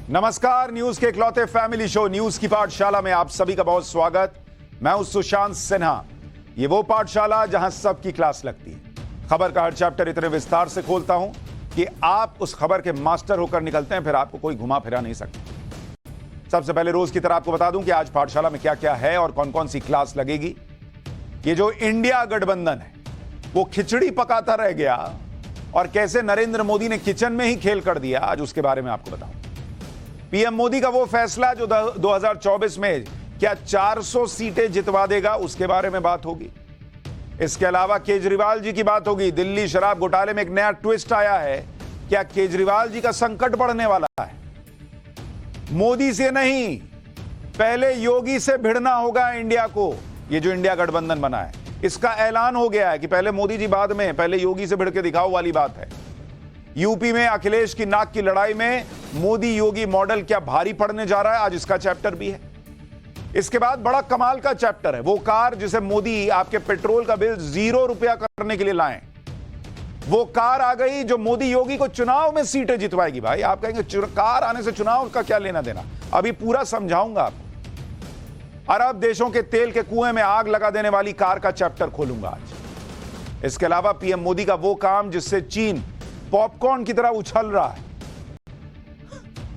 नमस्कार, न्यूज के इकलौते फैमिली शो न्यूज की पाठशाला में आप सभी का बहुत स्वागत। मैं हूं सुशांत सिन्हा। ये वो पाठशाला जहां सबकी क्लास लगती है। खबर का हर चैप्टर इतने विस्तार से खोलता हूं कि आप उस खबर के मास्टर होकर निकलते हैं, फिर आपको कोई घुमा फिरा नहीं सकता। सबसे पहले रोज की तरह आपको बता दूं कि आज पाठशाला में क्या क्या है और कौन कौन सी क्लास लगेगी। ये जो इंडिया गठबंधन है वो खिचड़ी पकाता रह गया और कैसे नरेंद्र मोदी ने किचन में ही खेल कर दिया, आज उसके बारे में आपको बताऊं। पीएम मोदी का वो फैसला जो 2024 में क्या 400 सीटें जितवा देगा, उसके बारे में बात होगी। इसके अलावा केजरीवाल जी की बात होगी। दिल्ली शराब घोटाले में एक नया ट्विस्ट आया है। क्या केजरीवाल जी का संकट बढ़ने वाला है? मोदी से नहीं, पहले योगी से भिड़ना होगा इंडिया को। ये जो इंडिया गठबंधन बना है इसका ऐलान हो गया है कि पहले मोदी जी बाद में, पहले योगी से भिड़ के दिखाओ वाली बात है। यूपी में अखिलेश की नाक की लड़ाई में मोदी योगी मॉडल क्या भारी पड़ने जा रहा है, आज इसका चैप्टर भी है। इसके बाद बड़ा कमाल का चैप्टर है, वो कार जिसे मोदी आपके पेट्रोल का बिल 0 रुपया करने के लिए लाए। वो कार आ गई जो मोदी योगी को चुनाव में सीटें जितवाएगी। भाई आप कहेंगे कार आने से चुनाव का क्या लेना देना, अभी पूरा समझाऊंगा आपको। अरब देशों के तेल के कुएं में आग लगा देने वाली कार का चैप्टर खोलूंगा आज। इसके अलावा पीएम मोदी का वो काम जिससे चीन पॉपकॉर्न की तरह उछल रहा है,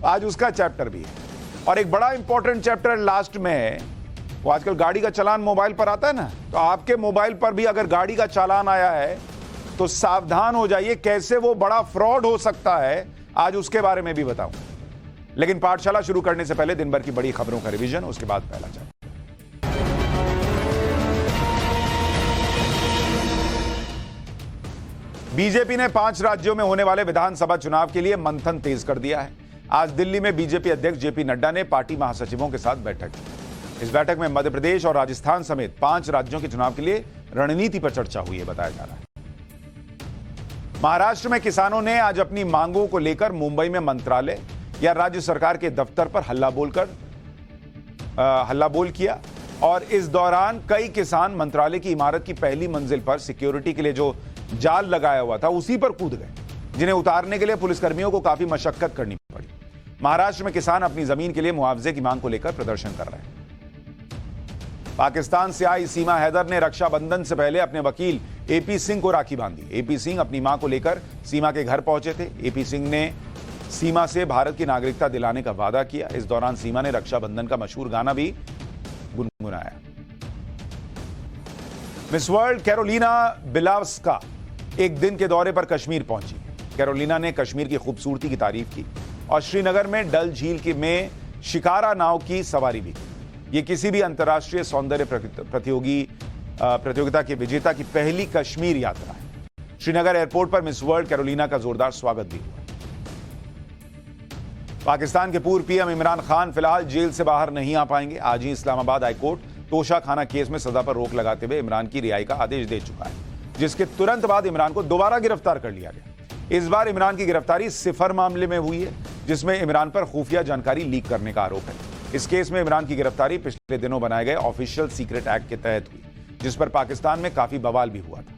आज उसका चैप्टर भी है। और एक बड़ा इंपॉर्टेंट चैप्टर लास्ट में, वो आजकल गाड़ी का चालान मोबाइल पर आता है ना, तो आपके मोबाइल पर भी अगर गाड़ी का चालान आया है तो सावधान हो जाइए, कैसे वो बड़ा फ्रॉड हो सकता है, आज उसके बारे में भी बताऊं। लेकिन पाठशाला शुरू करने से पहले दिन भर की बड़ी खबरों का रिवीजन, उसके बाद पहला चैप्टर। बीजेपी ने 5 राज्यों में होने वाले विधानसभा चुनाव के लिए मंथन तेज कर दिया है। आज दिल्ली में बीजेपी अध्यक्ष जेपी नड्डा ने पार्टी महासचिवों के साथ बैठक की। इस बैठक में मध्य प्रदेश और राजस्थान समेत 5 राज्यों के चुनाव के लिए रणनीति पर चर्चा हुई है, बताया जा रहा है। महाराष्ट्र में किसानों ने आज अपनी मांगों को लेकर मुंबई में मंत्रालय या राज्य सरकार के दफ्तर पर हल्लाबोल किया और इस दौरान कई किसान मंत्रालय की इमारत की पहली मंजिल पर सिक्योरिटी के लिए जो जाल लगाया हुआ था उसी पर कूद गए, जिन्हें उतारने के लिए पुलिसकर्मियों को काफी मशक्कत करनी पड़ी। महाराष्ट्र में किसान अपनी जमीन के लिए मुआवजे की मांग को लेकर प्रदर्शन कर रहे हैं। पाकिस्तान से आई सीमा हैदर ने रक्षाबंधन से पहले अपने वकील एपी सिंह को राखी बांधी। एपी सिंह अपनी मां को लेकर सीमा के घर पहुंचे थे। एपी सिंह ने सीमा से भारत की नागरिकता दिलाने का वादा किया। इस दौरान सीमा ने रक्षाबंधन का मशहूर गाना भी गुनगुनाया। मिस वर्ल्ड कैरोलिना बिलावस्का एक दिन के दौरे पर कश्मीर पहुंची। कैरोलिना ने कश्मीर की खूबसूरती की तारीफ की और श्रीनगर में डल झील में शिकारा नाव की सवारी भी की। ये किसी भी अंतर्राष्ट्रीय सौंदर्य प्रतियोगिता के विजेता की पहली कश्मीर यात्रा है। श्रीनगर एयरपोर्ट पर मिस वर्ल्ड कैरोलिना का जोरदार स्वागत भी हुआ। पाकिस्तान के पूर्व पीएम इमरान खान फिलहाल जेल से बाहर नहीं आ पाएंगे। आज ही इस्लामाबाद हाईकोर्ट तोशा खाना केस में सजा पर रोक लगाते हुए इमरान की रिहाई का आदेश दे चुका है, जिसके तुरंत बाद इमरान को दोबारा गिरफ्तार कर लिया गया। इस बार इमरान की गिरफ्तारी सिफर मामले में हुई है, जिसमें इमरान पर खुफिया जानकारी लीक करने का आरोप है। इस केस में इमरान की गिरफ्तारी पिछले दिनों बनाए गए ऑफिशियल सीक्रेट एक्ट के तहत हुई, जिस पर पाकिस्तान में काफी बवाल भी हुआ था।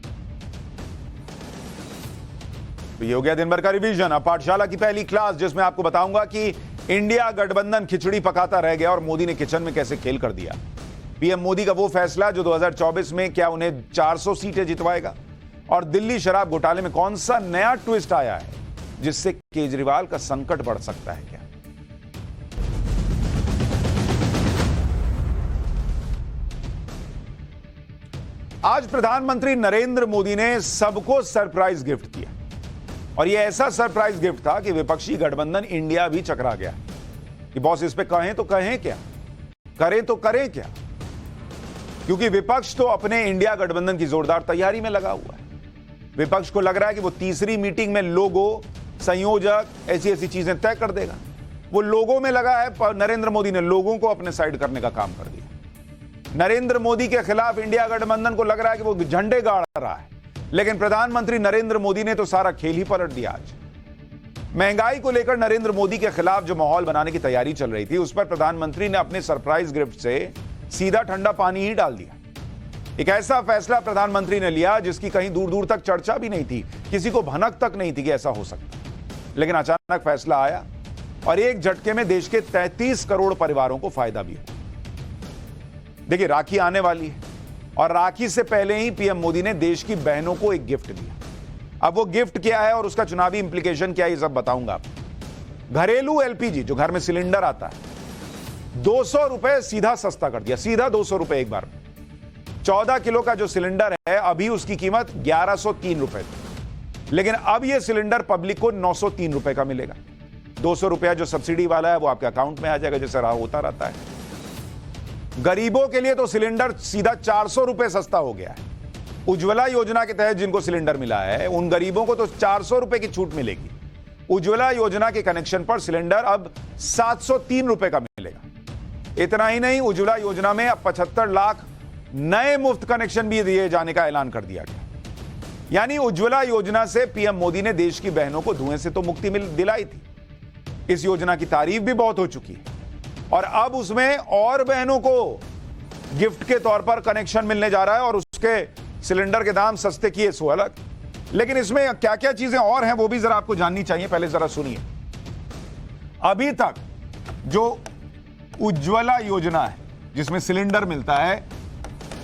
तो ये हो गया दिन भर का रिवीजन। अब पाठशाला की पहली क्लास, जिसमें आपको बताऊंगा कि इंडिया गठबंधन खिचड़ी पकाता रह गया और मोदी ने किचन में कैसे खेल कर दिया। पीएम मोदी का वो फैसला जो 2024 में क्या उन्हें 400 सीटें जितवाएगा, और दिल्ली शराब घोटाले में कौन सा नया ट्विस्ट आया है जिससे केजरीवाल का संकट बढ़ सकता है क्या। आज प्रधानमंत्री नरेंद्र मोदी ने सबको सरप्राइज गिफ्ट किया और यह ऐसा सरप्राइज गिफ्ट था कि विपक्षी गठबंधन इंडिया भी चकरा गया कि बॉस इस पे कहें तो कहें क्या, करें तो करें क्या, क्योंकि विपक्ष तो अपने इंडिया गठबंधन की जोरदार तैयारी में लगा हुआ है। विपक्ष को लग रहा है कि वो तीसरी मीटिंग में लोगो, संयोजक, ऐसी चीजें तय कर देगा। वो लोगों में लगा है, पर नरेंद्र मोदी ने लोगों को अपने साइड करने का काम कर दिया। नरेंद्र मोदी के खिलाफ इंडिया गठबंधन को लग रहा है कि वो झंडे गाड़ रहा है, लेकिन प्रधानमंत्री नरेंद्र मोदी ने तो सारा खेल ही पलट दिया। आज महंगाई को लेकर नरेंद्र मोदी के खिलाफ जो माहौल बनाने की तैयारी चल रही थी, उस पर प्रधानमंत्री ने अपने सरप्राइज गिफ्ट से सीधा ठंडा पानी ही डाल दिया। एक ऐसा फैसला प्रधानमंत्री ने लिया जिसकी कहीं दूर दूर तक चर्चा भी नहीं थी, किसी को भनक तक नहीं थी कि ऐसा हो सकता, लेकिन अचानक फैसला आया और एक झटके में देश के 33 करोड़ परिवारों को फायदा भी हो। देखिए, राखी आने वाली है और राखी से पहले ही पीएम मोदी ने देश की बहनों को एक गिफ्ट दिया। अब वो गिफ्ट क्या है और उसका चुनावी इंप्लीकेशन क्या है, ये सब बताऊंगा आपको। घरेलू एलपीजी, जो घर में सिलेंडर आता है, 200 रुपए सीधा सस्ता कर दिया, सीधा 200 रुपए एक बार। 14 किलो का जो सिलेंडर है, अभी उसकी कीमत 1103 रुपए थी, लेकिन अब यह सिलेंडर पब्लिक को 903 रुपए का मिलेगा। 200 रुपया जो सब्सिडी वाला है वो आपके अकाउंट में आ जाएगा, जैसे रहा होता रहता है। गरीबों के लिए तो सिलेंडर सीधा 400 रुपए सस्ता हो गया है। उज्ज्वला योजना के तहत जिनको सिलेंडर मिला है, उन गरीबों को तो 400 रुपए की छूट मिलेगी। उज्ज्वला योजना के कनेक्शन पर सिलेंडर अब 703 रुपए का मिलेगा। इतना ही नहीं, उज्ज्वला योजना में अब 75 लाख नए मुफ्त कनेक्शन भी दिए जाने का ऐलान कर दिया गया। यानी उज्ज्वला योजना से पीएम मोदी ने देश की बहनों को धुएं से तो मुक्ति दिलाई थी। इस योजना की तारीफ भी बहुत हो चुकी है और अब उसमें और बहनों को गिफ्ट के तौर पर कनेक्शन मिलने जा रहा है और उसके सिलेंडर के दाम सस्ते किए सो अलग। लेकिन इसमें क्या क्या चीजें और हैं वो भी जरा आपको जाननी चाहिए। पहले जरा सुनिए, अभी तक जो उज्ज्वला योजना है जिसमें सिलेंडर मिलता है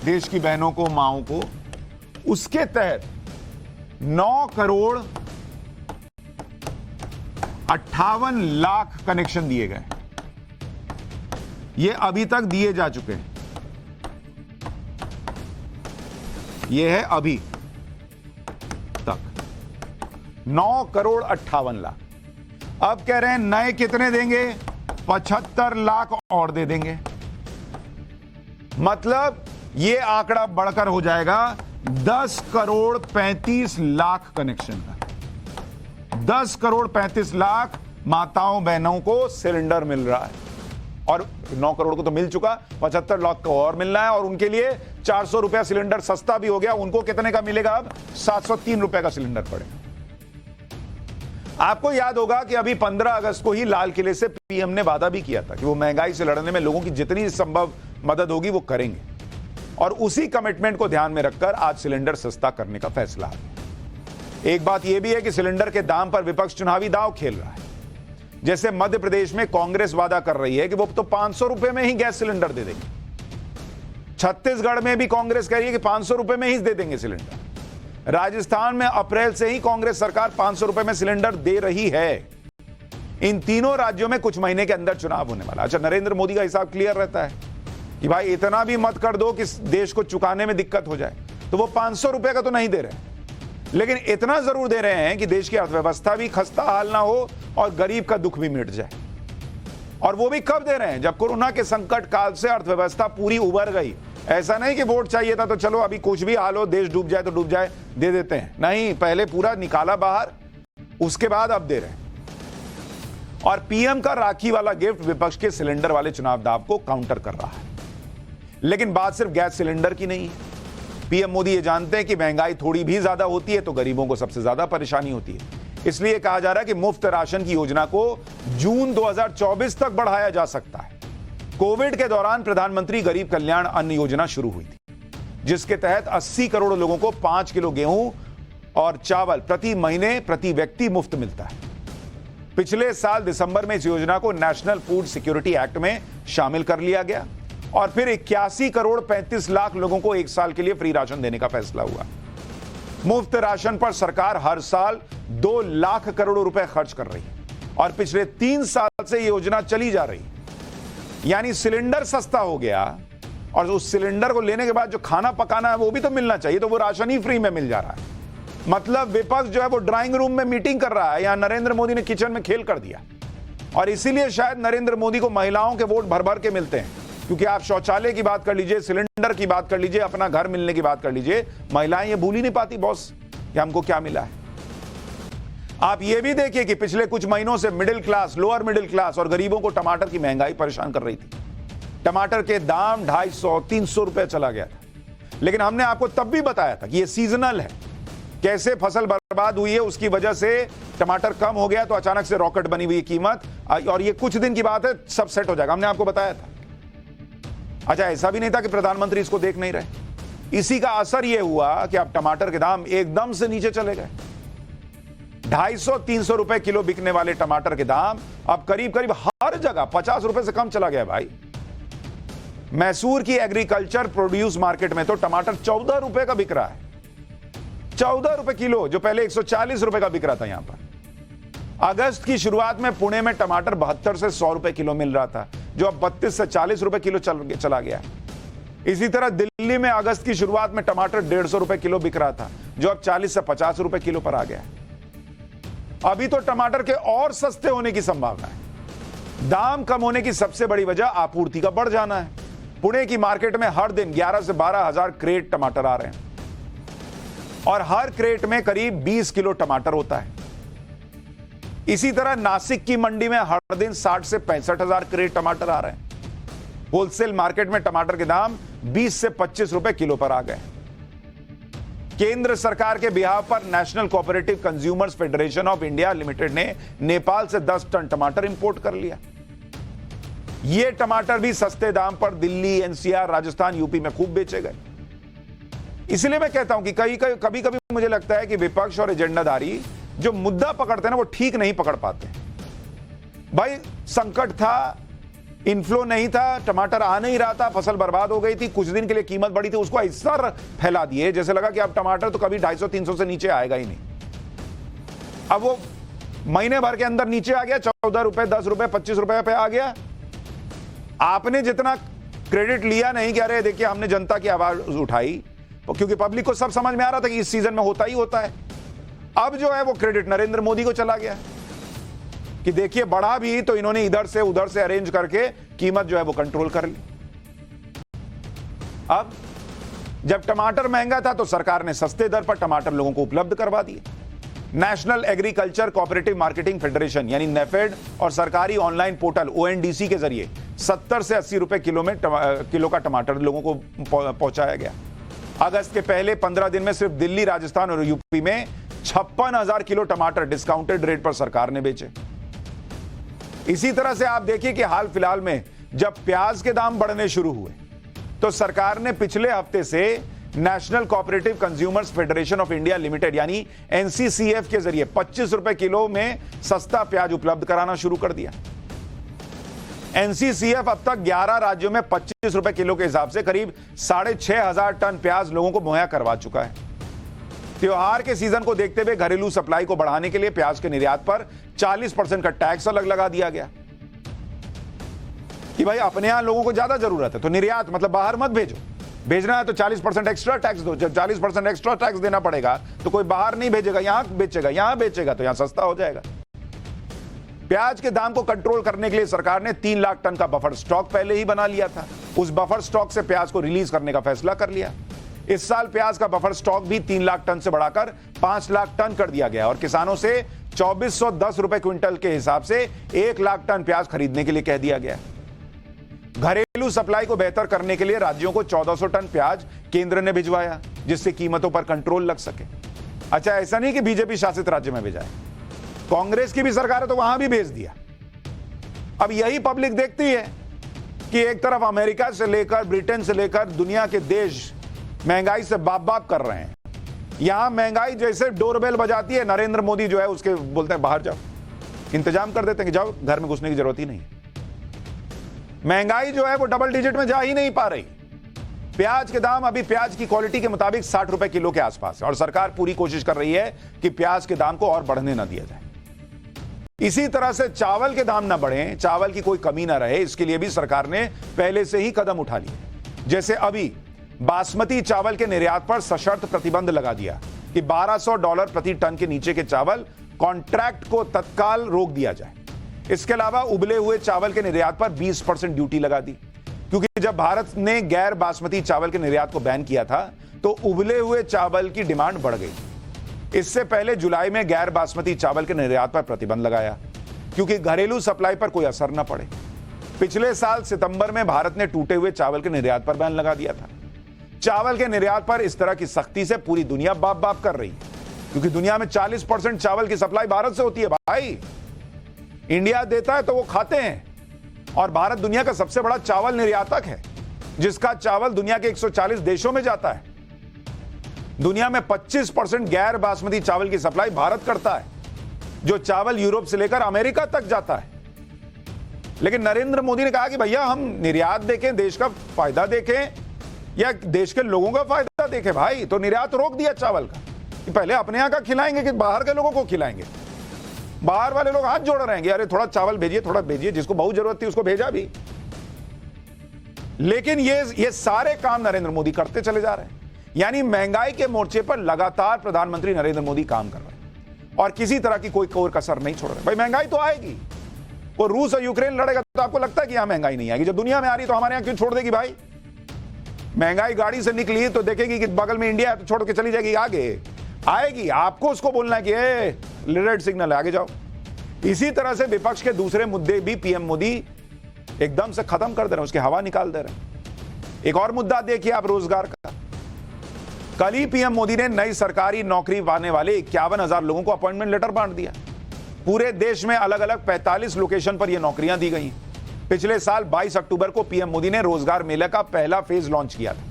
देश की बहनों को, माओं को, उसके तहत 9 करोड़ 58 लाख कनेक्शन दिए गए। ये अभी तक दिए जा चुके हैं। ये है अभी तक 9 करोड़ 58 लाख। अब कह रहे हैं नए कितने देंगे, 75 लाख और दे देंगे। मतलब ये आंकड़ा बढ़कर हो जाएगा 10 करोड़ 35 लाख कनेक्शन का। 10 करोड़ 35 लाख माताओं बहनों को सिलेंडर मिल रहा है और 9 करोड़ को तो मिल चुका, 75 लाख को और मिलना है और उनके लिए 400 रुपया सिलेंडर सस्ता भी हो गया। उनको कितने का मिलेगा, अब 703 रुपए का सिलेंडर पड़ेगा। आपको याद होगा कि अभी 15 अगस्त को ही लाल किले से पीएम ने वादा भी किया था कि वो महंगाई से लड़ने में लोगों की जितनी संभव मदद होगी वो करेंगे और उसी कमिटमेंट को ध्यान में रखकर आज सिलेंडर सस्ता करने का फैसला है। एक बात यह भी है कि सिलेंडर के दाम पर विपक्ष चुनावी दांव खेल रहा है। जैसे मध्य प्रदेश में कांग्रेस वादा कर रही है कि वो तो 500 रुपए में ही गैस सिलेंडर दे देंगे। छत्तीसगढ़ में भी कांग्रेस कह रही है कि 500 रुपए में ही दे देंगे सिलेंडर। राजस्थान में अप्रैल से ही कांग्रेस सरकार 500 रुपए में सिलेंडर दे रही है। इन तीनों राज्यों में कुछ महीने के अंदर चुनाव होने वाला। अच्छा, नरेंद्र मोदी का हिसाब क्लियर रहता है कि भाई इतना भी मत कर दो कि देश को चुकाने में दिक्कत हो जाए, तो वो 500 रुपए का तो नहीं दे रहे, लेकिन इतना जरूर दे रहे हैं कि देश की अर्थव्यवस्था भी खस्ता हाल ना हो और गरीब का दुख भी मिट जाए। और वो भी कब दे रहे हैं, जब कोरोना के संकट काल से अर्थव्यवस्था पूरी उबर गई। ऐसा नहीं कि वोट चाहिए था तो चलो अभी कुछ भी हाल हो, देश डूब जाए तो डूब जाए, दे देते हैं। नहीं, पहले पूरा निकाला बाहर, उसके बाद अब दे रहे हैं। और पीएम का राखी वाला गिफ्ट विपक्ष के सिलेंडर वाले चुनाव दाव को काउंटर कर रहा है। लेकिन बात सिर्फ गैस सिलेंडर की नहीं है। पीएम मोदी ये जानते हैं कि महंगाई थोड़ी भी ज्यादा होती है तो गरीबों को सबसे ज्यादा परेशानी होती है। इसलिए कहा जा रहा है कि मुफ्त राशन की योजना को जून 2024 तक बढ़ाया जा सकता है। कोविड के दौरान प्रधानमंत्री गरीब कल्याण अन्न योजना शुरू हुई थी, जिसके तहत 80 करोड़ लोगों को 5 किलो गेहूं और चावल प्रति महीने प्रति व्यक्ति मुफ्त मिलता है। पिछले साल दिसंबर में इस योजना को नेशनल फूड सिक्योरिटी एक्ट में शामिल कर लिया गया और फिर 81 करोड़ 35 लाख लोगों को एक साल के लिए फ्री राशन देने का फैसला हुआ। मुफ्त राशन पर सरकार हर साल 2 लाख करोड़ रुपए खर्च कर रही है और पिछले 3 साल से यह योजना चली जा रही है। यानी सिलेंडर सस्ता हो गया और उस सिलेंडर को लेने के बाद जो खाना पकाना है वो भी तो मिलना चाहिए, तो वो राशन ही फ्री में मिल जा रहा है। मतलब विपक्ष जो है वो ड्राइंग रूम में मीटिंग कर रहा है, यहां नरेंद्र मोदी ने किचन में खेल कर दिया। और इसीलिए शायद नरेंद्र मोदी को महिलाओं के वोट भर भर के मिलते हैं, क्योंकि आप शौचालय की बात कर लीजिए, सिलेंडर की बात कर लीजिए, अपना घर मिलने की बात कर लीजिए, महिलाएं ये भूल ही नहीं पाती बॉस कि हमको क्या मिला है। आप ये भी देखिए कि पिछले कुछ महीनों से middle class, lower middle class और गरीबों को टमाटर की महंगाई परेशान कर रही थी। टमाटर के दाम 250-300 रुपए चला गया था, लेकिन हमने आपको तब भी बताया था कि ये सीजनल है। कैसे फसल बर्बाद हुई है उसकी वजह से टमाटर कम हो गया तो अचानक से रॉकेट बनी हुई कीमत, और ये कुछ दिन की बात है, सब सेट हो जाएगा, हमने आपको बताया था। अच्छा, ऐसा भी नहीं था कि प्रधानमंत्री इसको देख नहीं रहे। इसी का असर यह हुआ कि अब टमाटर के दाम एकदम से नीचे चले गए। 250-300 रुपए किलो बिकने वाले टमाटर के दाम अब करीब करीब हर जगह 50 रुपए से कम चला गया भाई। मैसूर की एग्रीकल्चर प्रोड्यूस मार्केट में तो टमाटर 14 रुपए का बिक रहा है, 14 रुपए किलो, जो पहले 140 रुपए का बिक रहा था। यहां पर अगस्त की शुरुआत में पुणे में टमाटर 72 से 100 रुपए किलो मिल रहा था, जो अब 32 से 40 रुपए किलो चला गया। इसी तरह दिल्ली में अगस्त की शुरुआत में टमाटर 150 रुपए किलो बिक रहा था, जो अब 40 से 50 रुपए किलो पर आ गया। अभी तो टमाटर के और सस्ते होने की संभावना है। दाम कम होने की सबसे बड़ी वजह आपूर्ति का बढ़ जाना है। पुणे की मार्केट में हर दिन 11 से 12 हजार क्रेट टमाटर आ रहे हैं और हर क्रेट में करीब 20 किलो टमाटर होता है। इसी तरह नासिक की मंडी में हर दिन 60 से 65 हजार क्रेट टमाटर आ रहे हैं। होलसेल मार्केट में टमाटर के दाम 20 से 25 रुपए किलो पर आ गए। केंद्र सरकार के बिहाव पर national cooperative consumers federation of India limited ने नेपाल से 10 टन टमाटर इंपोर्ट कर लिया। ये टमाटर भी सस्ते दाम पर दिल्ली, एनसीआर, राजस्थान, यूपी में खूब बेचे गए। इसलिए मैं कहता हूं कि कभी कभी मुझे लगता है कि विपक्ष और एजेंडाधारी जो मुद्दा पकड़ते हैं ना, वो ठीक नहीं पकड़ पाते। भाई संकट था, इनफ्लो नहीं था, टमाटर आ नहीं रहा था, फसल बर्बाद हो गई थी, कुछ दिन के लिए कीमत बढ़ी थी, उसको ऐसा फैला दिए जैसे लगा कि अब टमाटर तो कभी 250-300 से नीचे आएगा ही नहीं। अब वो महीने भर के अंदर नीचे आ गया, 14 रुपए, 10 रुपए, 25 रुपए पे आ गया। आपने जितना क्रेडिट लिया नहीं कि अरे देखिए हमने जनता की आवाज उठाई, क्योंकि पब्लिक को सब समझ में आ रहा था कि इस सीजन में होता ही होता है। अब जो है वो क्रेडिट नरेंद्र मोदी को चला गया कि देखिए बढ़ा भी तो इन्होंने इधर से उधर से अरेंज करके कीमत जो है वो कंट्रोल कर ली। अब जब टमाटर महंगा था तो सरकार ने सस्ते दर पर टमाटर लोगों को उपलब्ध करवा दिए। National agriculture cooperative marketing federation यानी नेफेड और सरकारी ऑनलाइन पोर्टल ओएनडीसी के जरिए 70 से 80 रुपए किलो का टमाटर लोगों को पहुंचाया गया। अगस्त के पहले 15 दिन में सिर्फ दिल्ली, राजस्थान और यूपी में 56,000 किलो टमाटर डिस्काउंटेड रेट पर सरकार ने बेचे। इसी तरह से आप देखिए कि हाल फिलहाल में जब प्याज के दाम बढ़ने शुरू हुए तो सरकार ने पिछले हफ्ते से national cooperative consumers federation of India limited यानी एनसीसीएफ के जरिए 25 रुपए किलो में सस्ता प्याज उपलब्ध कराना शुरू कर दिया। एनसीसीएफ अब तक 11 राज्यों में 25 रुपए किलो के हिसाब से करीब 6,500 टन प्याज लोगों को मुहैया करवा चुका है। त्योहार के सीजन को देखते हुए घरेलू सप्लाई को बढ़ाने के लिए प्याज के निर्यात पर 40% का टैक्स अलग लगा दिया गया कि भाई अपने यहां लोगों को ज्यादा जरूरत है तो निर्यात मतलब बाहर मत भेजो, भेजना है तो 40% एक्स्ट्रा टैक्स दो। जब 40% एक्स्ट्रा टैक्स देना पड़ेगा तो कोई बाहर नहीं भेजेगा, यहां बेचेगा तो यहां सस्ता हो जाएगा। प्याज के दाम को कंट्रोल करने के लिए सरकार ने 3 लाख टन का बफर स्टॉक पहले ही बना लिया था। उस बफर स्टॉक से प्याज को रिलीज करने का फैसला कर लिया। इस साल प्याज का बफर स्टॉक भी 3 लाख टन से बढ़ाकर 5 लाख टन कर दिया गया और किसानों से 2410 रुपए क्विंटल के हिसाब से 1 लाख टन प्याज खरीदने के लिए कह दिया गया। घरेलू सप्लाई को बेहतर करने के लिए राज्यों को 1400 टन प्याज केंद्र ने भिजवाया जिससे कीमतों पर कंट्रोल लग सके। अच्छा, ऐसा नहीं कि बीजेपी शासित राज्य में भेजा है, कांग्रेस की भी सरकार है तो वहां भी भेज दिया। अब यही पब्लिक देखती है कि एक तरफ अमेरिका से लेकर ब्रिटेन से लेकर दुनिया के देश महंगाई से बाप बाप कर रहे हैं, यहां महंगाई जैसे डोरबेल बजाती है नरेंद्र मोदी जो है उसके बोलते हैं बाहर जाओ, इंतजाम कर देते हैं कि जाओ, घर में घुसने की जरूरत ही नहीं। महंगाई जो है वो डबल डिजिट में जा ही नहीं पा रही। प्याज के दाम अभी प्याज की क्वालिटी के मुताबिक 60 रुपए किलो के आसपास है और सरकार पूरी कोशिश कर रही है कि प्याज के दाम को और बढ़ने ना दिया जाए। इसी तरह से चावल के दाम ना बढ़े, चावल की कोई कमी ना रहे, इसके लिए भी सरकार ने पहले से ही कदम उठा लिए। जैसे अभी बासमती चावल के निर्यात पर सशर्त प्रतिबंध लगा दिया कि $1200 प्रति टन के नीचे के चावल कॉन्ट्रैक्ट को तत्काल रोक दिया जाए। इसके अलावा उबले हुए चावल के निर्यात पर 20% ड्यूटी लगा दी, क्योंकि जब भारत ने गैर बासमती चावल के निर्यात को बैन किया था तो उबले हुए चावल की डिमांड बढ़ गई। इससे पहले जुलाई में गैर बासमती चावल के निर्यात पर प्रतिबंध लगाया क्योंकि घरेलू सप्लाई पर कोई असर न पड़े। पिछले साल सितंबर में भारत ने टूटे हुए चावल के निर्यात पर बैन लगा दिया था। चावल के निर्यात पर इस तरह की सख्ती से पूरी दुनिया बाप बाप कर रही है, क्योंकि दुनिया में 40% चावल की सप्लाई भारत से होती है। भाई इंडिया देता है तो वो खाते हैं और भारत दुनिया का सबसे बड़ा चावल निर्यातक है, जिसका चावल दुनिया के 140 देशों में जाता है। दुनिया में 25% गैर बासमती चावल की सप्लाई भारत करता है। जो चावल यूरोप से लेकर अमेरिका तक जाता है। लेकिन नरेंद्र मोदी ने कहा कि भैया हम निर्यात देखें, देश का फायदा देखें या देश के लोगों का फायदा देखें। भाई तो निर्यात रोक दिया चावल का कि पहले अपने यहां का खिलाएंगे कि बाहर के लोगों को खिलाएंगे। बाहर वाले लोग हाथ जोड़ रहेंगे, अरे थोड़ा चावल भेजिए, थोड़ा भेजिए, जिसको बहुत जरूरत थी उसको भेजा भी। लेकिन ये सारे काम नरेंद्र मोदी करते चले जा रहे हैं। यानी महंगाई के मोर्चे पर लगातार प्रधानमंत्री नरेंद्र मोदी काम कर रहे हैं और किसी तरह की कोई कसर नहीं छोड़ रहे। भाई महंगाई तो आएगी, वो रूस और यूक्रेन लड़ेगा तो आपको लगता है कि यहां महंगाई नहीं आएगी? जब दुनिया में आ रही तो हमारे यहां क्यों छोड़ देगी? भाई महंगाई गाड़ी से निकली तो देखेगी कि बगल में इंडिया है तो छोड़ के चली जाएगी, आगे आएगी। आपको उसको बोलना है कि रेड सिग्नल है, आगे जाओ। इसी तरह से विपक्ष के दूसरे मुद्दे भी पीएम मोदी एकदम से खत्म कर दे रहे हैं, उसकी हवा निकाल दे रहे हैं। एक और मुद्दा देखिए आप, रोजगार का। कल ही पीएम मोदी ने नई सरकारी नौकरी पाने वाले 51,000 लोगों को अपॉइंटमेंट लेटर बांट दिया। पूरे देश में अलग अलग 45 लोकेशन पर यह नौकरियां दी गई। पिछले साल 22 अक्टूबर को पीएम मोदी ने रोजगार मेला का पहला फेज लॉन्च किया था।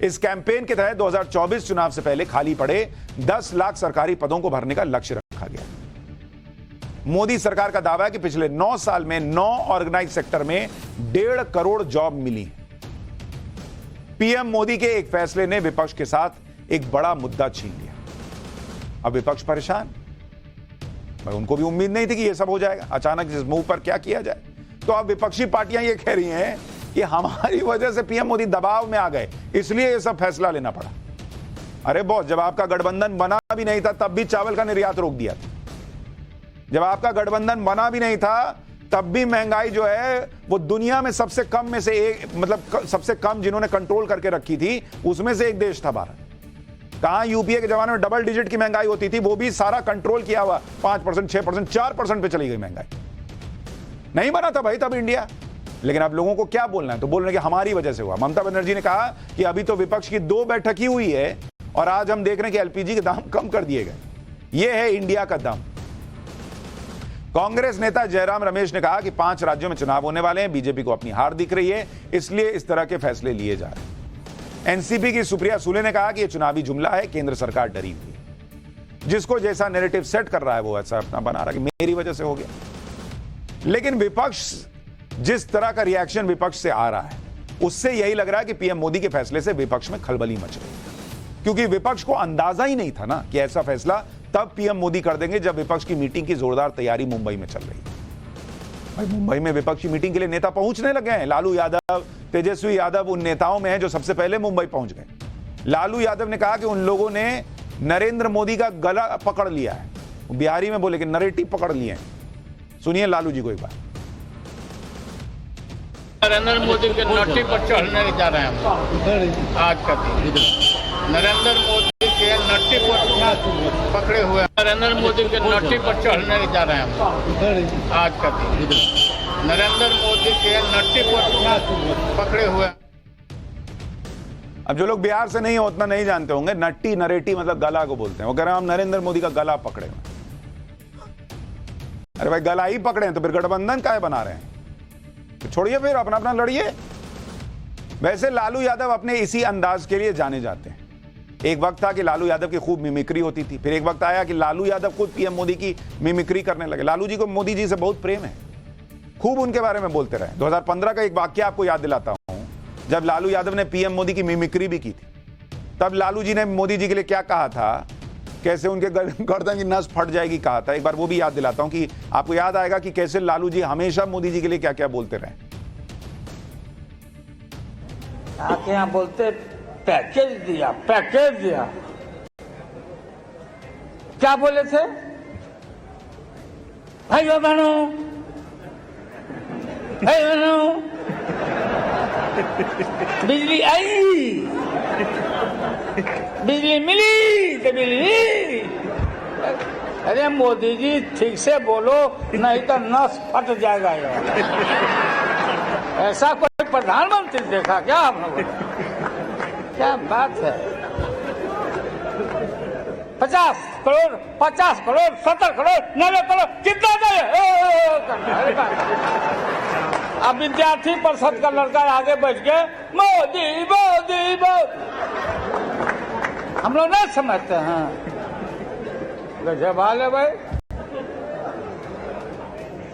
इस कैंपेन के तहत 2024 चुनाव से पहले खाली पड़े 10 लाख सरकारी पदों को भरने का लक्ष्य रखा गया। मोदी सरकार का दावा है कि पिछले 9 साल में 9 ऑर्गेनाइज सेक्टर में 1.5 करोड़ जॉब मिली। पीएम मोदी के एक फैसले ने विपक्ष के साथ एक बड़ा मुद्दा छीन लिया। अब विपक्ष परेशान। उनको भी उम्मीद नहीं थी कि यह सब हो जाएगा। अचानक इस मूव पर क्या किया जाए, तो अब विपक्षी पार्टियां ये कह रही हैं कि हमारी वजह से पीएम मोदी दबाव में आ गए, इसलिए यह सब फैसला लेना पड़ा। अरे बॉस, जब आपका गठबंधन बना भी नहीं था तब भी चावल का निर्यात रोक दिया था। जब आपका गठबंधन बना भी नहीं था तब भी महंगाई जो है वो दुनिया में सबसे कम में से एक, मतलब सबसे कम जिन्होंने कंट्रोल करके रखी थी उसमें से एक देश था भारत। कहां यूपीए के जमाने में डबल डिजिट की महंगाई होती थी, वो भी सारा कंट्रोल किया हुआ 5%, 6%, 4% पे चली गई महंगाई। नहीं बना था भाई तब इंडिया। लेकिन अब लोगों को क्या बोलना है, तो बोल रहे हैं कि हमारी वजह से हुआ। ममता बनर्जी ने कहा कि अभी तो विपक्ष की 2 बैठक ही हुई है और आज हम देख रहे हैं कि एलपीजी के दाम कम कर दिए गए। यह है इंडिया का दम। कांग्रेस नेता जयराम रमेश ने कहा कि 5 राज्यों में चुनाव होने वाले हैं, बीजेपी को अपनी हार दिख रही है, इसलिए इस तरह के फैसले लिए जा रहे हैं। एनसीपी की सुप्रिया सुले ने कहा कि यह चुनावी जुमला है, केंद्र सरकार डरी हुई है। जिसको जैसा नैरेटिव सेट कर रहा है वो ऐसा अपना बना रहा है कि मेरी वजह से हो गया। लेकिन विपक्ष, जिस तरह का रिएक्शन विपक्ष से आ रहा है उससे यही लग रहा है कि पीएम मोदी के फैसले से विपक्ष में खलबली मच रही है। क्योंकि विपक्ष को अंदाजा ही नहीं था ना कि ऐसा फैसला तब पीएम मोदी कर देंगे जब विपक्ष की मीटिंग की जोरदार तैयारी मुंबई में चल रही है। भाई मुंबई में विपक्षी मीटिंग के लिए नेता पहुंचने लगे हैं। लालू यादव, तेजस्वी यादव उन नेताओं में हैं जो सबसे पहले मुंबई पहुंच गए। लालू यादव ने कहा कि उन लोगों ने नरेंद्र मोदी का गला पकड़ लिया है। बिहारी में बोले कि नरेटिव पकड़ लिए हैं। सुनिए लालू जी को एक बार। नरेंद्र मोदी के नट्टी पर चढ़ने जा रहे हैं आज का दिन। नरेंद्र मोदी के नट्टी पर पकड़े हुए, नरेंद्र मोदी के नट्टी पर चढ़ने जा रहे हैं आज का दिन। नरेंद्र मोदी के नट्टी पर पकड़े हुए। अब जो लोग बिहार से नहीं हो उतना नहीं जानते होंगे, नट्टी नरेटी मतलब गला को बोलते हैं। वो कह रहे हैं हम नरेंद्र मोदी का गला पकड़े हुए। अरे भाई गला ही पकड़े हैं तो फिर गठबंधन काहे बना रहे हैं? तो छोड़िए, फिर अपना अपना लड़िए। वैसे लालू यादव अपने इसी अंदाज के लिए जाने जाते हैं। एक वक्त था कि लालू यादव की खूब मिमिक्री होती थी, फिर एक वक्त आया कि लालू यादव खुद पीएम मोदी की मिमिक्री करने लगे। लालू जी को मोदी जी से बहुत प्रेम है, खूब उनके बारे में बोलते रहे। 2015 का एक वाक्य आपको याद दिलाता हूं, जब लालू यादव ने पीएम मोदी की मिमिक्री भी की थी, तब लालू जी ने मोदी जी के लिए क्या कहा था, कैसे उनके गर्दन की नस फट जाएगी कहा था। एक बार वो भी याद दिलाता हूं कि आपको याद आएगा कि कैसे लालू जी हमेशा मोदी जी के लिए क्या क्या बोलते रहे। आपके यहाँ बोलते पैकेज दिया, पैकेज दिया। क्या बोले थे भाइयों बहनों, बिजली आई, बिजली मिली तो बिजली। अरे मोदी जी ठीक से बोलो नहीं तो नस फट जाएगा यार। ऐसा कोई प्रधानमंत्री देखा क्या आप लोगों ने? क्या बात है। 50 करोड़, 50 करोड़, 70 करोड़, 90 करोड़, कितना चाहिए? अब विद्यार्थी परिषद का लड़का आगे बैठ के मोदी मोदी मोदी, हम लोग नहीं समझते हैं। गजब हाल है भाई।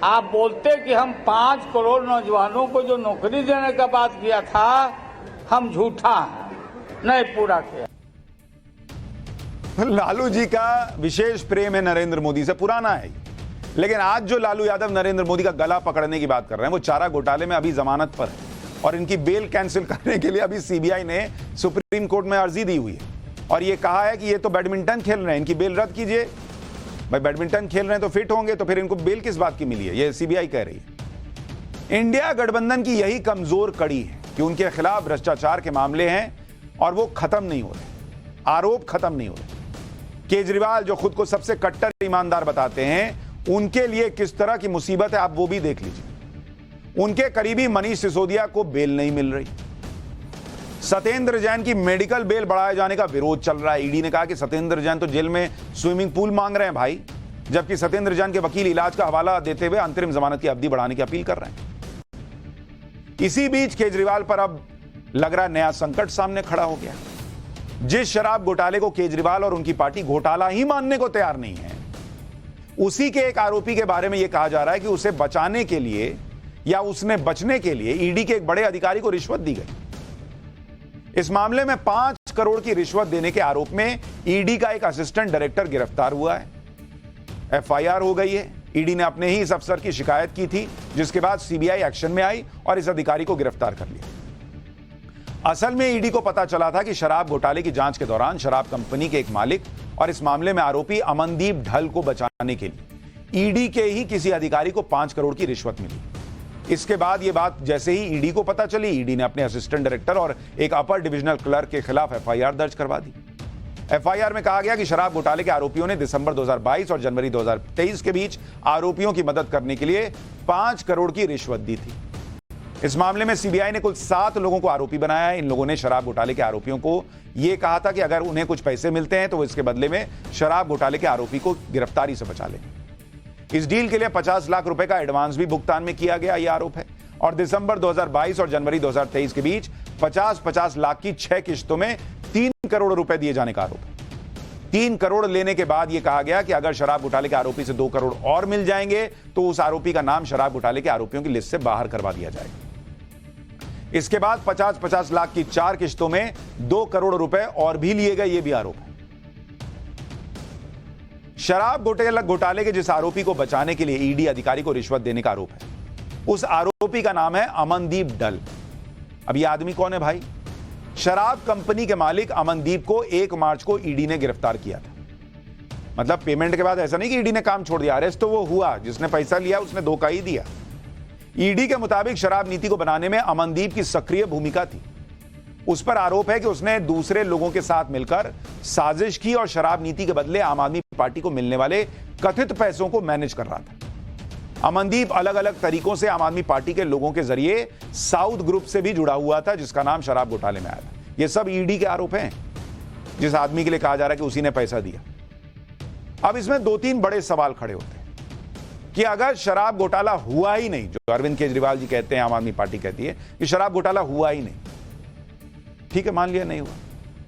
आप बोलते कि हम 5 करोड़ नौजवानों को जो नौकरी देने का बात किया था, हम झूठा हैं, नहीं पूरा किया। लालू जी का विशेष प्रेम है नरेंद्र मोदी से, पुराना है, लेकिन आज जो लालू यादव नरेंद्र मोदी का गला पकड़ने की बात कर रहे हैं वो चारा घोटाले में अभी जमानत पर है और इनकी बेल कैंसिल करने के लिए अभी सीबीआई ने सुप्रीम कोर्ट में अर्जी दी हुई है और ये कहा है कि ये तो बैडमिंटन खेल रहे हैं, इनकी बेल रद्द कीजिए। भाई बैडमिंटन खेल रहे हैं तो फिट होंगे, तो फिर इनको बेल किस बात की मिली है, ये सीबीआई कह रही है। इंडिया गठबंधन की यही कमजोर कड़ी है कि उनके खिलाफ भ्रष्टाचार के मामले हैं और वो खत्म नहीं हो रहे, आरोप खत्म नहीं हो रहे। केजरीवाल जो खुद को सबसे कट्टर ईमानदार बताते हैं, उनके लिए किस तरह की मुसीबत है आप वो भी देख लीजिए। उनके करीबी मनीष सिसोदिया को बेल नहीं मिल रही। सत्येंद्र जैन की मेडिकल बेल बढ़ाए जाने का विरोध चल रहा है। ईडी ने कहा कि सत्येंद्र जैन तो जेल में स्विमिंग पूल मांग रहे हैं भाई, जबकि सत्येंद्र जैन के वकील इलाज का हवाला देते हुए अंतरिम जमानत की अवधि बढ़ाने की अपील कर रहे हैं। इसी बीच केजरीवाल पर अब लग रहा नया संकट सामने खड़ा हो गया। जिस शराब घोटाले को केजरीवाल और उनकी पार्टी घोटाला ही मानने को तैयार नहीं है, उसी के एक आरोपी के बारे में यह कहा जा रहा है कि उसे बचाने के लिए या उसने बचने के लिए ईडी के एक बड़े अधिकारी को रिश्वत दी गई। इस मामले में 5 करोड़ की रिश्वत देने के आरोप में ईडी का एक असिस्टेंट डायरेक्टर गिरफ्तार हुआ है। एफआईआर हो गई है। ईडी ने अपने ही इस अफसर की शिकायत की थी, जिसके बाद सीबीआई एक्शन में आई और इस अधिकारी को गिरफ्तार कर लिया। असल में ईडी को पता चला था कि शराब घोटाले की जांच के दौरान शराब कंपनी के एक मालिक और इस मामले में आरोपी अमनदीप ढल को बचाने के लिए ईडी के ही किसी अधिकारी को 5 करोड़ की रिश्वत मिली। इसके बाद यह बात जैसे ही ईडी को पता चली, ईडी ने अपने असिस्टेंट डायरेक्टर और एक अपर डिविजनल क्लर्क के खिलाफ एफआईआर दर्ज करवा दी। एफआईआर में कहा गया कि शराब घोटाले के आरोपियों ने दिसंबर 2022 और जनवरी 2023 के बीच आरोपियों की मदद करने के लिए 5 करोड़ की रिश्वत दी थी। इस मामले में सीबीआई ने कुल 7 लोगों को आरोपी बनाया है। इन लोगों ने शराब घोटाले के आरोपियों को यह कहा था कि अगर उन्हें कुछ पैसे मिलते हैं तो वो इसके बदले में शराब घोटाले के आरोपी को गिरफ्तारी से बचा लेंगे। इस डील के लिए 50 लाख रुपए का एडवांस भी भुगतान में किया गया, यह आरोप है। और दिसंबर 2022 और जनवरी 2023 के बीच 50-50 लाख की 6 किश्तों में 3 करोड़ रुपए दिए जाने का आरोप है। 3 करोड़ लेने के बाद यह कहा गया कि अगर शराब घोटाले के आरोपी से 2 करोड़ और मिल जाएंगे तो उस आरोपी का नाम शराब घोटाले के आरोपियों की लिस्ट से बाहर करवा दिया जाएगा। इसके बाद 50-50 लाख की 4 किश्तों में 2 करोड़ रुपए और भी लिए गए, यह भी आरोप है। शराब घोटाले के जिस आरोपी को बचाने के लिए ईडी अधिकारी को रिश्वत देने का आरोप है, उस आरोपी का नाम है अमनदीप ढल। अब यह आदमी कौन है भाई? शराब कंपनी के मालिक अमनदीप को 1 मार्च को ईडी ने गिरफ्तार किया था। मतलब पेमेंट के बाद ऐसा नहीं कि ईडी ने काम छोड़ दिया, अरेस्ट तो वो हुआ, जिसने पैसा लिया उसने धोखा ही दिया। ईडी के मुताबिक शराब नीति को बनाने में अमनदीप की सक्रिय भूमिका थी। उस पर आरोप है कि उसने दूसरे लोगों के साथ मिलकर साजिश की और शराब नीति के बदले आम आदमी पार्टी को मिलने वाले कथित पैसों को मैनेज कर रहा था। अमनदीप अलग अलग तरीकों से आम आदमी पार्टी के लोगों के जरिए साउथ ग्रुप से भी जुड़ा हुआ था, जिसका नाम शराब घोटाले में आया था। ये सब ईडी के आरोप हैं, जिस आदमी के लिए कहा जा रहा है कि उसी ने पैसा दिया। अब इसमें 2-3 बड़े सवाल खड़े होते हैं कि अगर शराब घोटाला हुआ ही नहीं, जो अरविंद केजरीवाल जी कहते हैं, आम आदमी पार्टी कहती है कि शराब घोटाला हुआ ही नहीं, ठीक है मान लिया नहीं हुआ,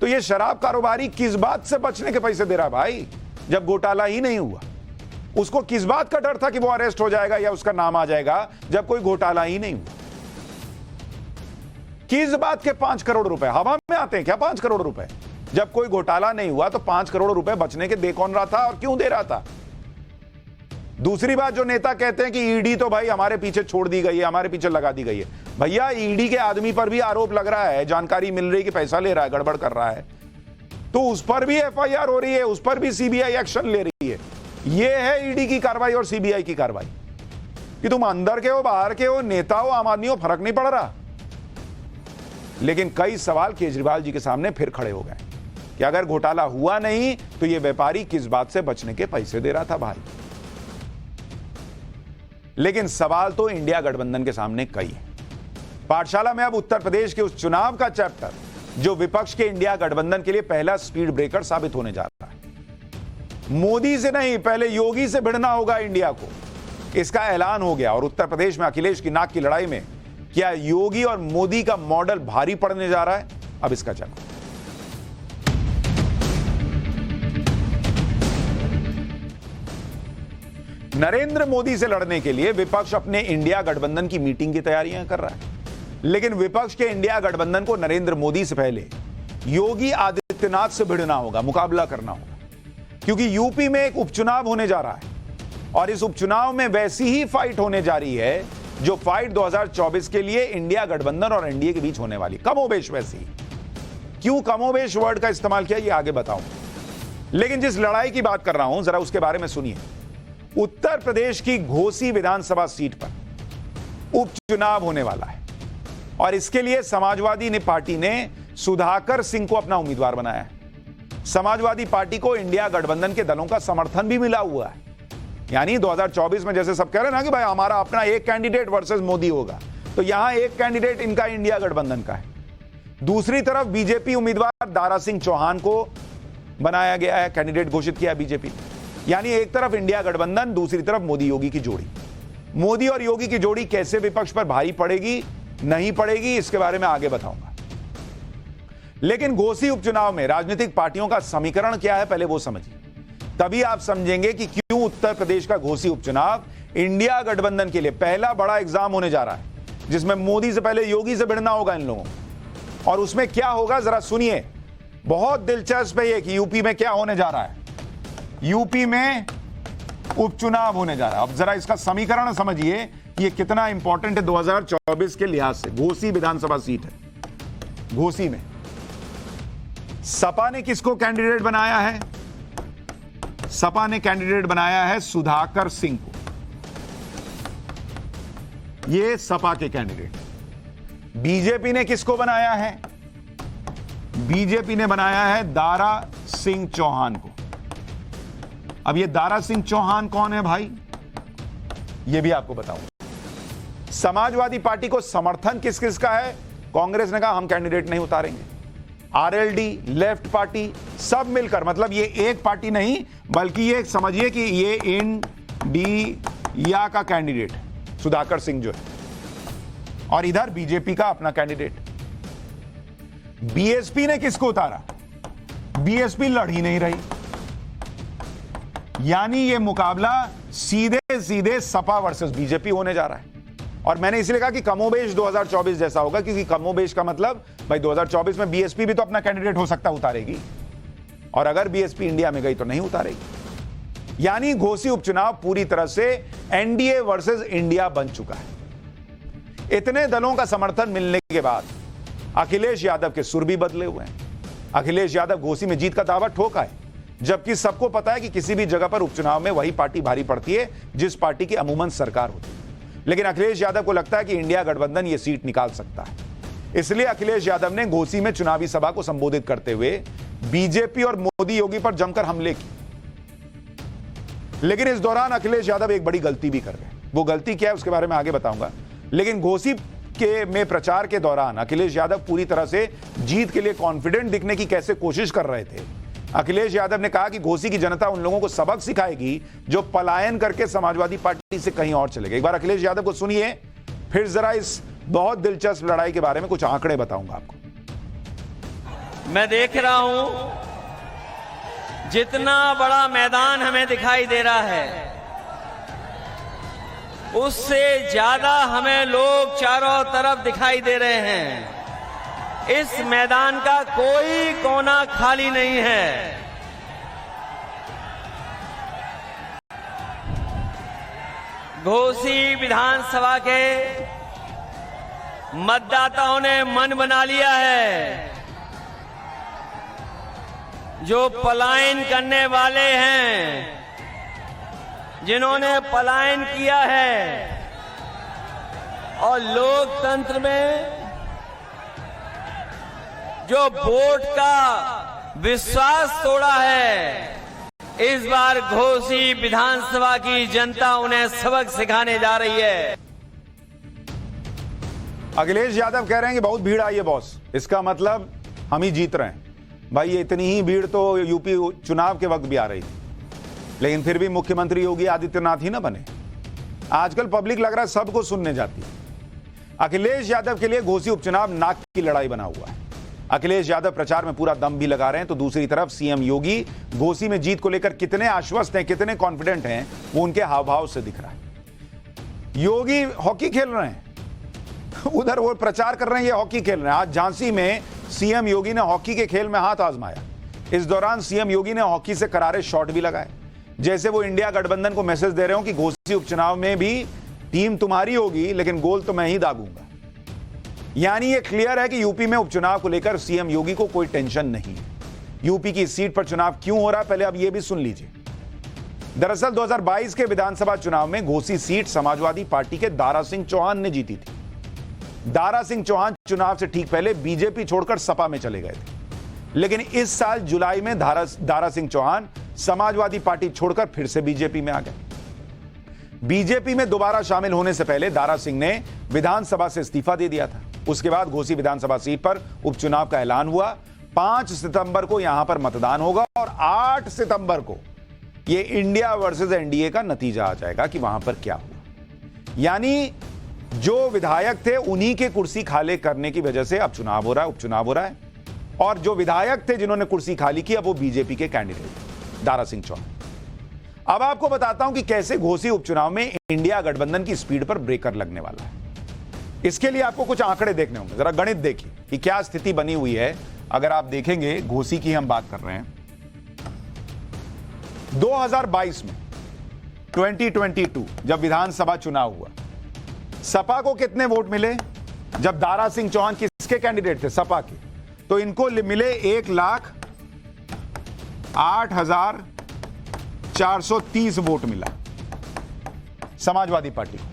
तो ये शराब कारोबारी किस बात से बचने के पैसे दे रहा भाई? जब घोटाला ही नहीं हुआ, उसको किस बात का डर था कि वो अरेस्ट हो जाएगा या उसका नाम आ जाएगा, जब कोई घोटाला ही नहीं हुआ? किस बात के 5 करोड़ रुपए हवा में आते हैं क्या? 5 करोड़ रुपए जब कोई घोटाला नहीं हुआ तो 5 करोड़ रुपए बचने के दे कौन रहा था और क्यों दे रहा था? दूसरी बात, जो नेता कहते हैं कि ईडी तो भाई हमारे पीछे छोड़ दी गई है, हमारे पीछे लगा दी गई है। भैया ईडी के आदमी पर भी आरोप लग रहा है, जानकारी मिल रही कि पैसा ले रहा है, गड़बड़ कर रहा है, तो उस पर भी एफआईआर हो रही है, उस पर भी सीबीआई एक्शन ले रही है। यह है ईडी की कार्रवाई और सीबीआई की कार्रवाई। कि तुम अंदर के हो, बाहर के हो, नेता हो, आम आदमी हो, फर्क नहीं पड़ रहा। लेकिन कई सवाल केजरीवाल जी के सामने फिर खड़े हो गए कि अगर घोटाला हुआ नहीं तो यह व्यापारी किस बात से बचने के पैसे दे रहा था भाई? लेकिन सवाल तो इंडिया गठबंधन के सामने कई है। पाठशाला में अब उत्तर प्रदेश के उस चुनाव का चैप्टर जो विपक्ष के इंडिया गठबंधन के लिए पहला स्पीड ब्रेकर साबित होने जा रहा है। मोदी से नहीं, पहले योगी से भिड़ना होगा इंडिया को, इसका ऐलान हो गया। और उत्तर प्रदेश में अखिलेश की नाक की लड़ाई में क्या योगी और मोदी का मॉडल भारी पड़ने जा रहा है? अब इसका चैप्टर। नरेंद्र मोदी से लड़ने के लिए विपक्ष अपने इंडिया गठबंधन की मीटिंग की तैयारियां कर रहा है, लेकिन विपक्ष के इंडिया गठबंधन को नरेंद्र मोदी से पहले योगी आदित्यनाथ से भिड़ना होगा, मुकाबला करना होगा, क्योंकि यूपी में एक उपचुनाव होने जा रहा है और इस उपचुनाव में वैसी ही फाइट होने जा रही है जो फाइट 2024 के लिए इंडिया गठबंधन और एनडीए के बीच होने वाली, कमोबेश वैसी। क्यों कमोबेश वर्ड का इस्तेमाल किया ये आगे बताऊं, लेकिन जिस लड़ाई की बात कर रहा हूं जरा उसके बारे में सुनिए। उत्तर प्रदेश की घोसी विधानसभा सीट पर उपचुनाव होने वाला है और इसके लिए समाजवादी पार्टी ने सुधाकर सिंह को अपना उम्मीदवार बनाया है। समाजवादी पार्टी को इंडिया गठबंधन के दलों का समर्थन भी मिला हुआ है, यानी 2024 में जैसे सब कह रहे हैं ना कि भाई हमारा अपना एक कैंडिडेट वर्सेस मोदी होगा, तो यहां एक कैंडिडेट इनका इंडिया गठबंधन का है। दूसरी तरफ बीजेपी उम्मीदवार दारा सिंह चौहान को बनाया गया है, कैंडिडेट घोषित किया बीजेपी, यानी एक तरफ इंडिया गठबंधन, दूसरी तरफ मोदी योगी की जोड़ी। मोदी और योगी की जोड़ी कैसे विपक्ष पर भारी पड़ेगी नहीं पड़ेगी इसके बारे में आगे बताऊंगा, लेकिन घोसी उपचुनाव में राजनीतिक पार्टियों का समीकरण क्या है पहले वो समझिए, तभी आप समझेंगे कि क्यों उत्तर प्रदेश का घोसी उपचुनाव इंडिया गठबंधन के लिए पहला बड़ा एग्जाम होने जा रहा है, जिसमें मोदी से पहले योगी से भिड़ना होगा इन लोगों को। और उसमें क्या होगा जरा सुनिए, बहुत दिलचस्प है ये कि यूपी में क्या होने जा रहा है। यूपी में उपचुनाव होने जा रहा है, अब जरा इसका समीकरण समझिए ये कितना इंपॉर्टेंट है 2024 के लिहाज से। घोसी विधानसभा सीट है, घोसी में सपा ने किसको कैंडिडेट बनाया है? सपा ने कैंडिडेट बनाया है सुधाकर सिंह को, ये सपा के कैंडिडेट। बीजेपी ने किसको बनाया है? बीजेपी ने बनाया है दारा सिंह चौहान को। अब ये दारा सिंह चौहान कौन है भाई, ये भी आपको बताऊं। समाजवादी पार्टी को समर्थन किस किस का है? कांग्रेस ने कहा हम कैंडिडेट नहीं उतारेंगे, आरएलडी, लेफ्ट पार्टी सब मिलकर, मतलब ये एक पार्टी नहीं बल्कि ये समझिए कि ये इंडिया का कैंडिडेट सुधाकर सिंह जो है, और इधर बीजेपी का अपना कैंडिडेट। बीएसपी ने किसको उतारा? बीएसपी लड़ ही नहीं रही, यानी ये मुकाबला सीधे सीधे सपा वर्सेस बीजेपी होने जा रहा है। और मैंने इसलिए कहा कि कमोबेश 2024 जैसा होगा, क्योंकि कमोबेश का मतलब भाई 2024 में बीएसपी भी तो अपना कैंडिडेट हो सकता उतारेगी, और अगर बीएसपी इंडिया में गई तो नहीं उतारेगी। यानी घोसी उपचुनाव पूरी तरह से एनडीए वर्सेस इंडिया बन चुका है। इतने दलों का समर्थन मिलने के बाद अखिलेश यादव के सुर भी बदले हुए हैं। अखिलेश यादव घोसी में जीत का दावा ठोका है, जबकि सबको पता है कि किसी भी जगह पर उपचुनाव में वही पार्टी भारी पड़ती है जिस पार्टी की अमूमन सरकार होती है। लेकिन अखिलेश यादव को लगता है कि इंडिया गठबंधन ये सीट निकाल सकता है, इसलिए अखिलेश यादव ने घोसी में चुनावी सभा को संबोधित करते हुए बीजेपी और मोदी योगी पर जमकर हमले किए। लेकिन इस दौरान अखिलेश यादव एक बड़ी गलती भी कर गए। वो गलती क्या है उसके बारे में आगे बताऊंगा, लेकिन घोसी के में प्रचार के दौरान अखिलेश यादव पूरी तरह से जीत के लिए कॉन्फिडेंट दिखने की कैसे कोशिश कर रहे थे। अखिलेश यादव ने कहा कि घोसी की जनता उन लोगों को सबक सिखाएगी जो पलायन करके समाजवादी पार्टी से कहीं और चले गए। एक बार अखिलेश यादव को सुनिए, फिर जरा इस बहुत दिलचस्प लड़ाई के बारे में कुछ आंकड़े बताऊंगा आपको। मैं देख रहा हूं जितना बड़ा मैदान हमें दिखाई दे रहा है, उससे ज्यादा हमें लोग चारों तरफ दिखाई दे रहे हैं। इस मैदान का कोई कोना खाली नहीं है। घोसी विधानसभा के मतदाताओं ने मन बना लिया है। जो पलायन करने वाले हैं, जिन्होंने पलायन किया है और लोकतंत्र में जो वोट का विश्वास तोड़ा है, इस बार घोसी विधानसभा की जनता उन्हें सबक सिखाने जा रही है। अखिलेश यादव कह रहे हैं कि बहुत भीड़ आई है बॉस, इसका मतलब हम ही जीत रहे हैं। भाई ये इतनी ही भीड़ तो यूपी चुनाव के वक्त भी आ रही थी, लेकिन फिर भी मुख्यमंत्री योगी आदित्यनाथ ही ना बने। आजकल पब्लिक लग रहा है सबको सुनने जाती है। अखिलेश यादव के लिए घोसी उपचुनाव नाक की लड़ाई बना हुआ है। अखिलेश यादव प्रचार में पूरा दम भी लगा रहे हैं, तो दूसरी तरफ सीएम योगी घोसी में जीत को लेकर कितने आश्वस्त हैं, कितने कॉन्फिडेंट हैं, वो उनके हाव भाव से दिख रहा है। योगी हॉकी खेल रहे हैं, उधर वो प्रचार कर रहे हैं, ये हॉकी खेल रहे हैं। आज झांसी में सीएम योगी ने हॉकी के खेल में हाथ आजमाया। इस दौरान सीएम योगी ने हॉकी से करारे शॉट भी लगाए, जैसे वो इंडिया गठबंधन को मैसेज दे रहे हो कि घोसी उपचुनाव में भी टीम तुम्हारी होगी, लेकिन गोल तो मैं ही दागूंगा। यानी ये क्लियर है कि यूपी में उपचुनाव को लेकर सीएम योगी को कोई टेंशन नहीं है। यूपी की सीट पर चुनाव क्यों हो रहा है, पहले अब ये भी सुन लीजिए। दरअसल 2022 के विधानसभा चुनाव में घोसी सीट समाजवादी पार्टी के दारा सिंह चौहान ने जीती थी। दारा सिंह चौहान चुनाव से ठीक पहले बीजेपी छोड़कर सपा में चले गए थे, लेकिन इस साल जुलाई में दारा सिंह चौहान समाजवादी पार्टी छोड़कर फिर से बीजेपी में आ गए। बीजेपी में दोबारा शामिल होने से पहले दारा सिंह ने विधानसभा से इस्तीफा दे दिया था। उसके बाद घोसी विधानसभा सीट पर उपचुनाव का ऐलान हुआ। 5 सितंबर को यहां पर मतदान होगा और 8 सितंबर को यह इंडिया वर्सेस एनडीए का नतीजा आ जाएगा कि वहां पर क्या हुआ। यानी जो विधायक थे उन्हीं के कुर्सी खाली करने की वजह से अब चुनाव हो रहा है, उपचुनाव हो रहा है। और जो विधायक थे जिन्होंने कुर्सी खाली की, अब वो बीजेपी के कैंडिडेट दारा सिंह चौहान। अब आपको बताता हूं कि कैसे घोसी उपचुनाव में इंडिया गठबंधन की स्पीड पर ब्रेकर लगने वाला है। इसके लिए आपको कुछ आंकड़े देखने होंगे। जरा गणित देखिए कि क्या स्थिति बनी हुई है। अगर आप देखेंगे, घोसी की हम बात कर रहे हैं, 2022 में 2022 जब विधानसभा चुनाव हुआ, सपा को कितने वोट मिले? जब दारा सिंह चौहान किसके कैंडिडेट थे? सपा के। तो इनको मिले 1,08,430 वोट मिला समाजवादी पार्टी को,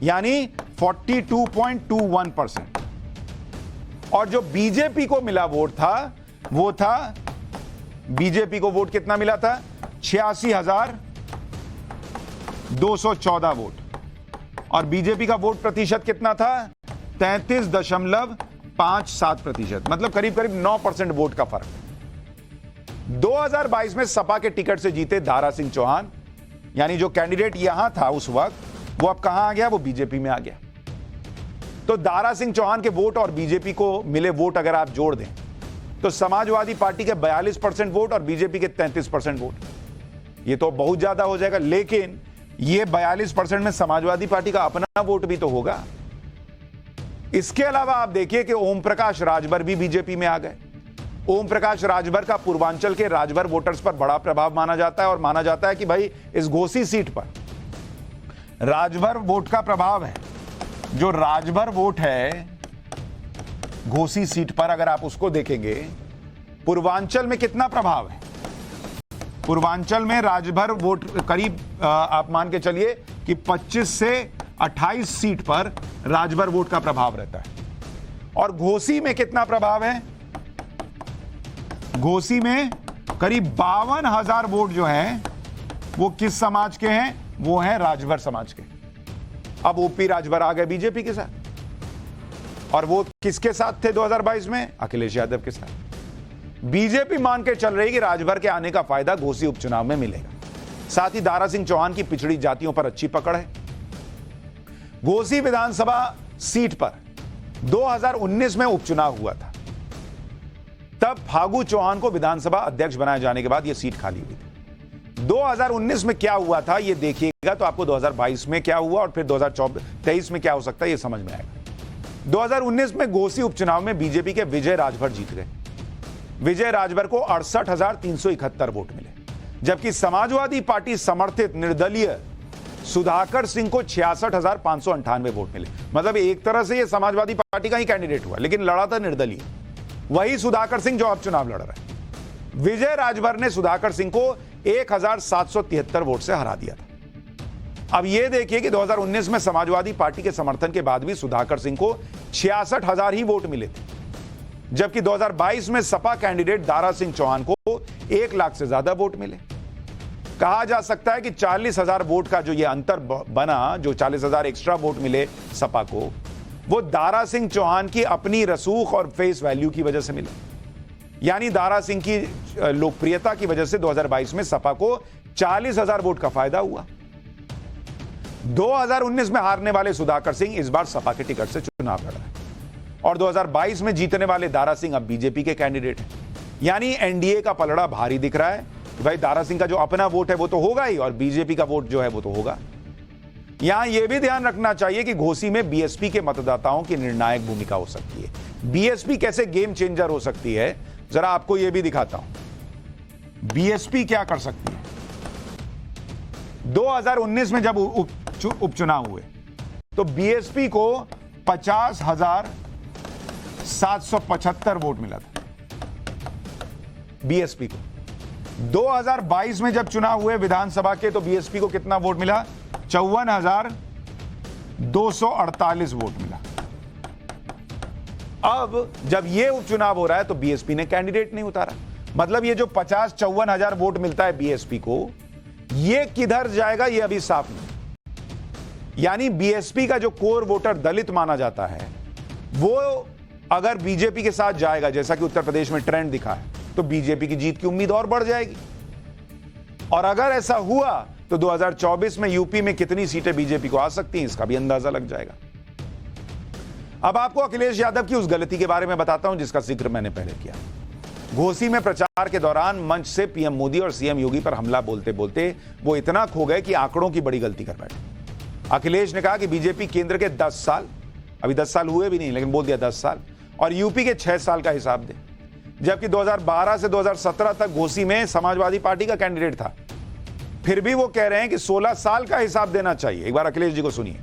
यानी 42.21%। और जो बीजेपी को मिला वोट था, वो था, बीजेपी को वोट कितना मिला था? 86,214 वोट। और बीजेपी का वोट प्रतिशत कितना था? 33.57%, मतलब करीब करीब 9% वोट का फर्क। 2022 में सपा के टिकट से जीते दारा सिंह चौहान, यानी जो कैंडिडेट यहां था उस वक्त, वो अब कहां आ गया? वो बीजेपी में आ गया। तो दारा सिंह चौहान के वोट और बीजेपी को मिले वोट अगर आप जोड़ दें, तो समाजवादी पार्टी के 42% वोट और बीजेपी के 33% वोट, ये तो बहुत ज्यादा हो जाएगा। लेकिन ये 42% में समाजवादी पार्टी का अपना वोट भी तो होगा। इसके अलावा आप देखिए कि ओम प्रकाश राजभर भी बीजेपी में आ गए। ओम प्रकाश राजभर का पूर्वांचल के राजभर वोटर्स पर बड़ा प्रभाव माना जाता है, और माना जाता है कि भाई इस घोसी सीट पर राजभर वोट का प्रभाव है। जो राजभर वोट है घोसी सीट पर, अगर आप उसको देखेंगे, पूर्वांचल में कितना प्रभाव है? पूर्वांचल में राजभर वोट करीब आप मान के चलिए कि 25 से 28 सीट पर राजभर वोट का प्रभाव रहता है। और घोसी में कितना प्रभाव है? घोसी में करीब 52,000 वोट जो हैं वो किस समाज के हैं? वो हैं राजभर समाज के। अब ओपी राजभर आ गए बीजेपी के साथ, और वो किसके साथ थे 2022 में? अखिलेश यादव के साथ। बीजेपी मान के चल रही कि राजभर के आने का फायदा घोसी उपचुनाव में मिलेगा। साथ ही दारा सिंह चौहान की पिछड़ी जातियों पर अच्छी पकड़ है। घोसी विधानसभा सीट पर 2019 में उपचुनाव हुआ था, तब फागू चौहान को विधानसभा अध्यक्ष बनाए जाने के बाद यह सीट खाली हुई थी। 2019 में क्या हुआ था ये देखिएगा तो आपको 2022 में क्या हुआ और फिर 2023 में क्या हो सकता है ये समझ में आएगा। 2019 में घोसी उपचुनाव में बीजेपी के विजय राजभर जीत गए। विजय राजभर को 68,371 वोट मिले, जबकि समाजवादी पार्टी समर्थित निर्दलीय सुधाकर सिंह को 66,598 वोट मिले। मतलब एक तरह से यह समाजवादी पार्टी का ही कैंडिडेट हुआ, लेकिन लड़ा था निर्दलीय, वही सुधाकर सिंह जो अब चुनाव लड़ रहा है। विजय राजभर ने सुधाकर सिंह को 1,773 वोट से हरा दिया था। अब यह देखिए कि 2019 में समाजवादी पार्टी के समर्थन के बाद भी सुधाकर सिंह को 66,000 ही वोट मिले थे, जबकि 2022 में सपा कैंडिडेट दारा सिंह चौहान को 1 लाख से ज्यादा वोट मिले। कहा जा सकता है कि 40,000 वोट का जो ये अंतर बना, जो 40,000 एक्स्ट्रा वोट मिले सपा को, वो दारा सिंह चौहान की अपनी रसूख और फेस वैल्यू की वजह से मिले। यानी दारा सिंह की लोकप्रियता की वजह से 2022 में सपा को 40,000 वोट का फायदा हुआ। 2019 में हारने वाले सुधाकर सिंह इस बार सपा के टिकट से चुनाव लड़ रहे हैं। और 2022 में जीतने वाले दारा सिंह अब बीजेपी के कैंडिडेट हैं। यानी एनडीए का पलड़ा भारी दिख रहा है कि भाई दारा सिंह का जो अपना वोट है वो तो होगा ही, और बीजेपी का वोट जो है वो तो होगा। यहां यह भी ध्यान रखना चाहिए कि घोसी में बीएसपी के मतदाताओं की निर्णायक भूमिका हो सकती है। बीएसपी कैसे गेम चेंजर हो सकती है, जरा आपको यह भी दिखाता हूं। बीएसपी क्या कर सकती है। 2019 में जब उपचुनाव हुए तो बीएसपी को 50,775 वोट मिला था बीएसपी को। 2022 में जब चुनाव हुए विधानसभा के तो बीएसपी को कितना वोट मिला? 54,248 वोट मिला। अब जब यह उपचुनाव हो रहा है तो बीएसपी ने कैंडिडेट नहीं उतारा। मतलब ये जो 50-54 हजार वोट मिलता है बीएसपी को, ये किधर जाएगा ये अभी साफ नहीं। यानी बीएसपी का जो कोर वोटर दलित माना जाता है वो अगर बीजेपी के साथ जाएगा, जैसा कि उत्तर प्रदेश में ट्रेंड दिखा है, तो बीजेपी की जीत की उम्मीद और बढ़ जाएगी। और अगर ऐसा हुआ तो 2024 में यूपी में कितनी सीटें बीजेपी को आ सकती हैं, इसका भी अंदाजा लग जाएगा। अब आपको अखिलेश यादव की उस गलती के बारे में बताता हूं जिसका जिक्र मैंने पहले किया। घोसी में प्रचार के दौरान मंच से पीएम मोदी और सीएम योगी पर हमला बोलते बोलते वो इतना खो गए कि आंकड़ों की बड़ी गलती कर बैठे। अखिलेश ने कहा कि बीजेपी केंद्र के 10 साल, अभी 10 साल हुए भी नहीं लेकिन बोल दिया 10 साल, और यूपी के 6 साल का हिसाब दे। जबकि 2012 से 2017 तक घोसी में समाजवादी पार्टी का कैंडिडेट था, फिर भी वो कह रहे हैं कि 16 साल का हिसाब देना चाहिए। एक बार अखिलेश जी को सुनिए।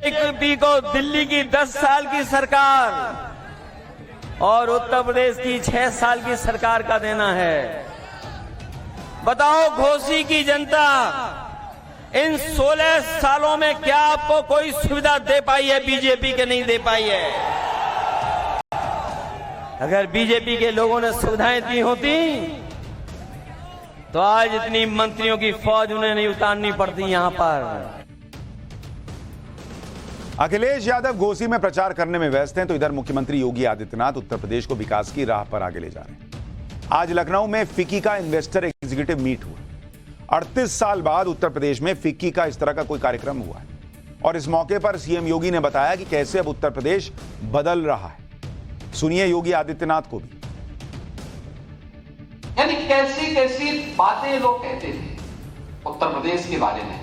यूपी को दिल्ली की 10 साल की सरकार और उत्तर प्रदेश की 6 साल की सरकार का देना है। बताओ घोसी की जनता इन 16 सालों में क्या आपको कोई सुविधा दे पाई है? बीजेपी के नहीं दे पाई है। अगर बीजेपी के लोगों ने सुविधाएं दी होती तो आज इतनी मंत्रियों की फौज उन्हें नहीं उतारनी पड़ती यहां पर। अखिलेश यादव घोसी में प्रचार करने में व्यस्त हैं तो इधर मुख्यमंत्री योगी आदित्यनाथ उत्तर प्रदेश को विकास की राह पर आगे ले जा रहे हैं। आज लखनऊ में फिक्की का इन्वेस्टर एग्जीक्यूटिव मीट हुआ। 38 साल बाद उत्तर प्रदेश में फिक्की का इस तरह का कोई कार्यक्रम हुआ है और इस मौके पर सीएम योगी ने बताया कि कैसे अब उत्तर प्रदेश बदल रहा है। सुनिए योगी आदित्यनाथ को भी। यानी कैसी कैसी बातें लोग कहते थे उत्तर प्रदेश के बारे में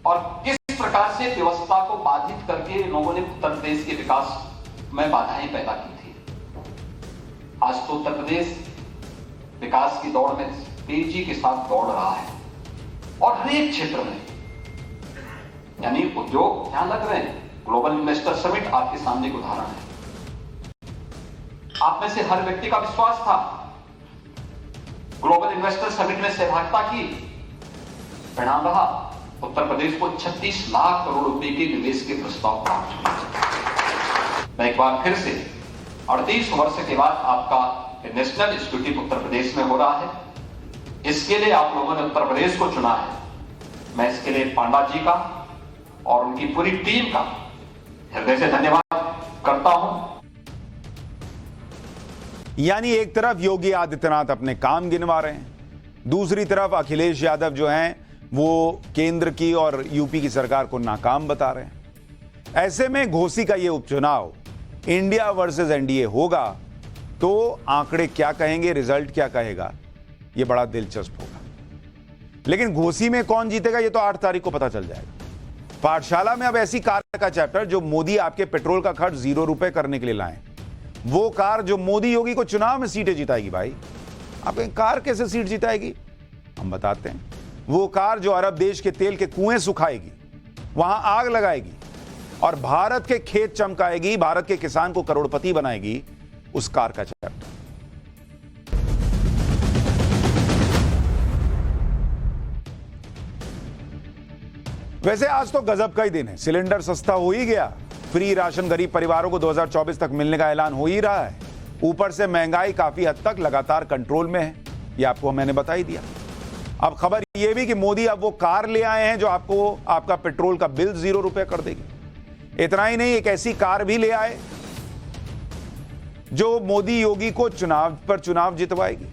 और किस प्रकार से व्यवस्था को बाधित करके लोगों ने उत्तर प्रदेश के विकास में बाधाएं पैदा की थी। आज तो उत्तर प्रदेश विकास की दौड़ में तेजी के साथ दौड़ रहा है और हर एक क्षेत्र में, यानी उद्योग ध्यान रख रहे हैं। ग्लोबल इन्वेस्टर समिट आपके सामने एक उदाहरण है। आप में से हर व्यक्ति का विश्वास था ग्लोबल इन्वेस्टर समिट में सहभागिता की, परिणाम रहा उत्तर प्रदेश को 36 लाख करोड़ रुपए के निवेश के प्रस्ताव प्राप्त हुए। मैं एक बार फिर से 38 वर्ष के बाद आपका नेशनल एग्जीक्यूटिव उत्तर प्रदेश में हो रहा है। इसके लिए आप लोगों ने उत्तर प्रदेश को चुना है। मैं इसके लिए पांडा जी का और उनकी पूरी टीम का हृदय से धन्यवाद करता हूं। यानी एक तरफ योगी आदित्यनाथ अपने काम गिनवा रहे हैं, दूसरी तरफ अखिलेश यादव जो हैं वो केंद्र की और यूपी की सरकार को नाकाम बता रहे हैं। ऐसे में घोसी का ये उपचुनाव इंडिया वर्सेस एनडीए होगा तो आंकड़े क्या कहेंगे, रिजल्ट क्या कहेगा, ये बड़ा दिलचस्प होगा। लेकिन घोसी में कौन जीतेगा ये तो 8 तारीख को पता चल जाएगा। पाठशाला में अब ऐसी कार का चैप्टर जो मोदी आपके पेट्रोल का खर्च 0 रुपए करने के लिए लाए, वो कार जो मोदी योगी को चुनाव में सीटें जिताएगी। भाई आपकी कार कैसे सीट जिताएगी हम बताते हैं। वो कार जो अरब देश के तेल के कुएं सुखाएगी, वहां आग लगाएगी और भारत के खेत चमकाएगी, भारत के किसान को करोड़पति बनाएगी, उस कार का चैप्टर। वैसे आज तो गजब का ही दिन है। सिलेंडर सस्ता हो ही गया, फ्री राशन गरीब परिवारों को 2024 तक मिलने का ऐलान हो ही रहा है। ऊपर से महंगाई काफी हद तक लगातार कंट्रोल में है, ये आपको मैंने बता ही दिया। अब खबर यह भी कि मोदी अब वो कार ले आए हैं जो आपको आपका पेट्रोल का बिल 0 रुपए कर देगी। इतना ही नहीं, एक ऐसी कार भी ले आए जो मोदी योगी को चुनाव पर चुनाव जितवाएगी।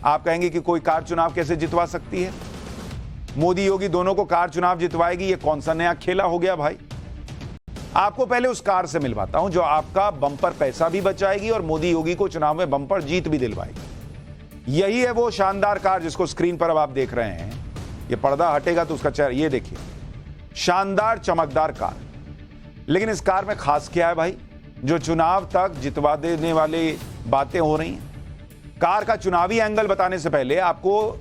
आप कहेंगे कि कोई कार चुनाव कैसे जितवा सकती है? मोदी योगी दोनों को कार चुनाव जितवाएगी, ये कौन सा नया खेला हो गया भाई? आपको पहले उस कार से मिलवाता हूं जो आपका बम्पर पैसा भी बचाएगी और मोदी योगी को चुनाव में बम्पर जीत भी दिलवाएगी। यही है वो शानदार कार जिसको स्क्रीन पर अब आप देख रहे हैं। ये पर्दा हटेगा तो उसका चेहरा ये देखिए, शानदार चमकदार कार। लेकिन इस कार में खास क्या है भाई, जो चुनाव तक जितवा देने वाली बातें हो रही हैं। कार का चुनावी एंगल बताने से पहले आपको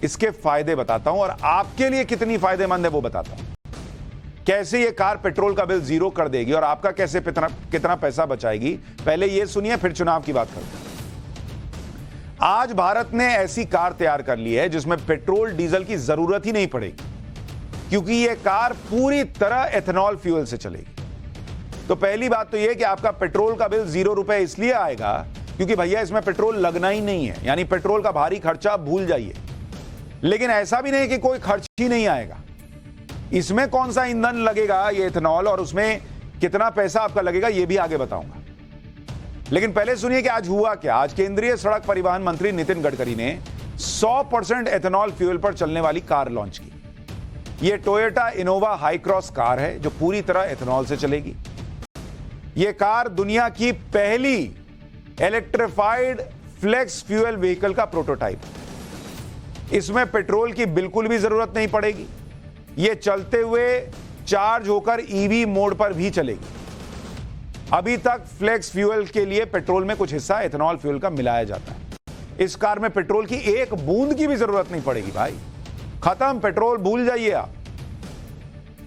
इसके फायदे बताता हूं और आपके लिए कितनी फायदेमंद है वो बताता हूं। कैसे ये कार पेट्रोल का बिल जीरो कर देगी और आपका कैसे कितना पैसा बचाएगी, पहले ये सुनिए फिर चुनाव की बात करते हैं। आज भारत ने ऐसी कार तैयार कर ली है जिसमें पेट्रोल डीजल की जरूरत ही नहीं पड़ेगी, क्योंकि यह कार पूरी तरह एथेनॉल फ्यूल से चलेगी। तो पहली बात तो यह कि आपका पेट्रोल का बिल ₹0 इसलिए आएगा क्योंकि भैया इसमें पेट्रोल लगना ही नहीं है, यानी पेट्रोल का भारी खर्चा भूल जाइए। लेकिन ऐसा भी नहीं कि कोई खर्च ही नहीं आएगा। इसमें कौन सा ईंधन लगेगा, ये एथेनॉल, और उसमें कितना पैसा आपका लगेगा ये भी आगे बताऊंगा। लेकिन पहले सुनिए कि आज हुआ क्या। आज केंद्रीय सड़क परिवहन मंत्री नितिन गडकरी ने 100% एथेनॉल फ्यूल पर चलने वाली कार लॉन्च की। यह Toyota Innova high cross car है जो पूरी तरह एथेनॉल से चलेगी। यह कार दुनिया की पहली इलेक्ट्रिफाइड फ्लेक्स फ्यूल व्हीकल का प्रोटोटाइप है। इसमें पेट्रोल की बिल्कुल भी जरूरत नहीं पड़ेगी। यह चलते हुए चार्ज होकर ईवी मोड पर भी चलेगी। अभी तक फ्लेक्स फ्यूल के लिए पेट्रोल में कुछ हिस्सा एथेनॉल फ्यूल का मिलाया जाता है। इस कार में पेट्रोल की एक बूंद की भी जरूरत नहीं पड़ेगी भाई, खत्म, पेट्रोल भूल जाइए आप।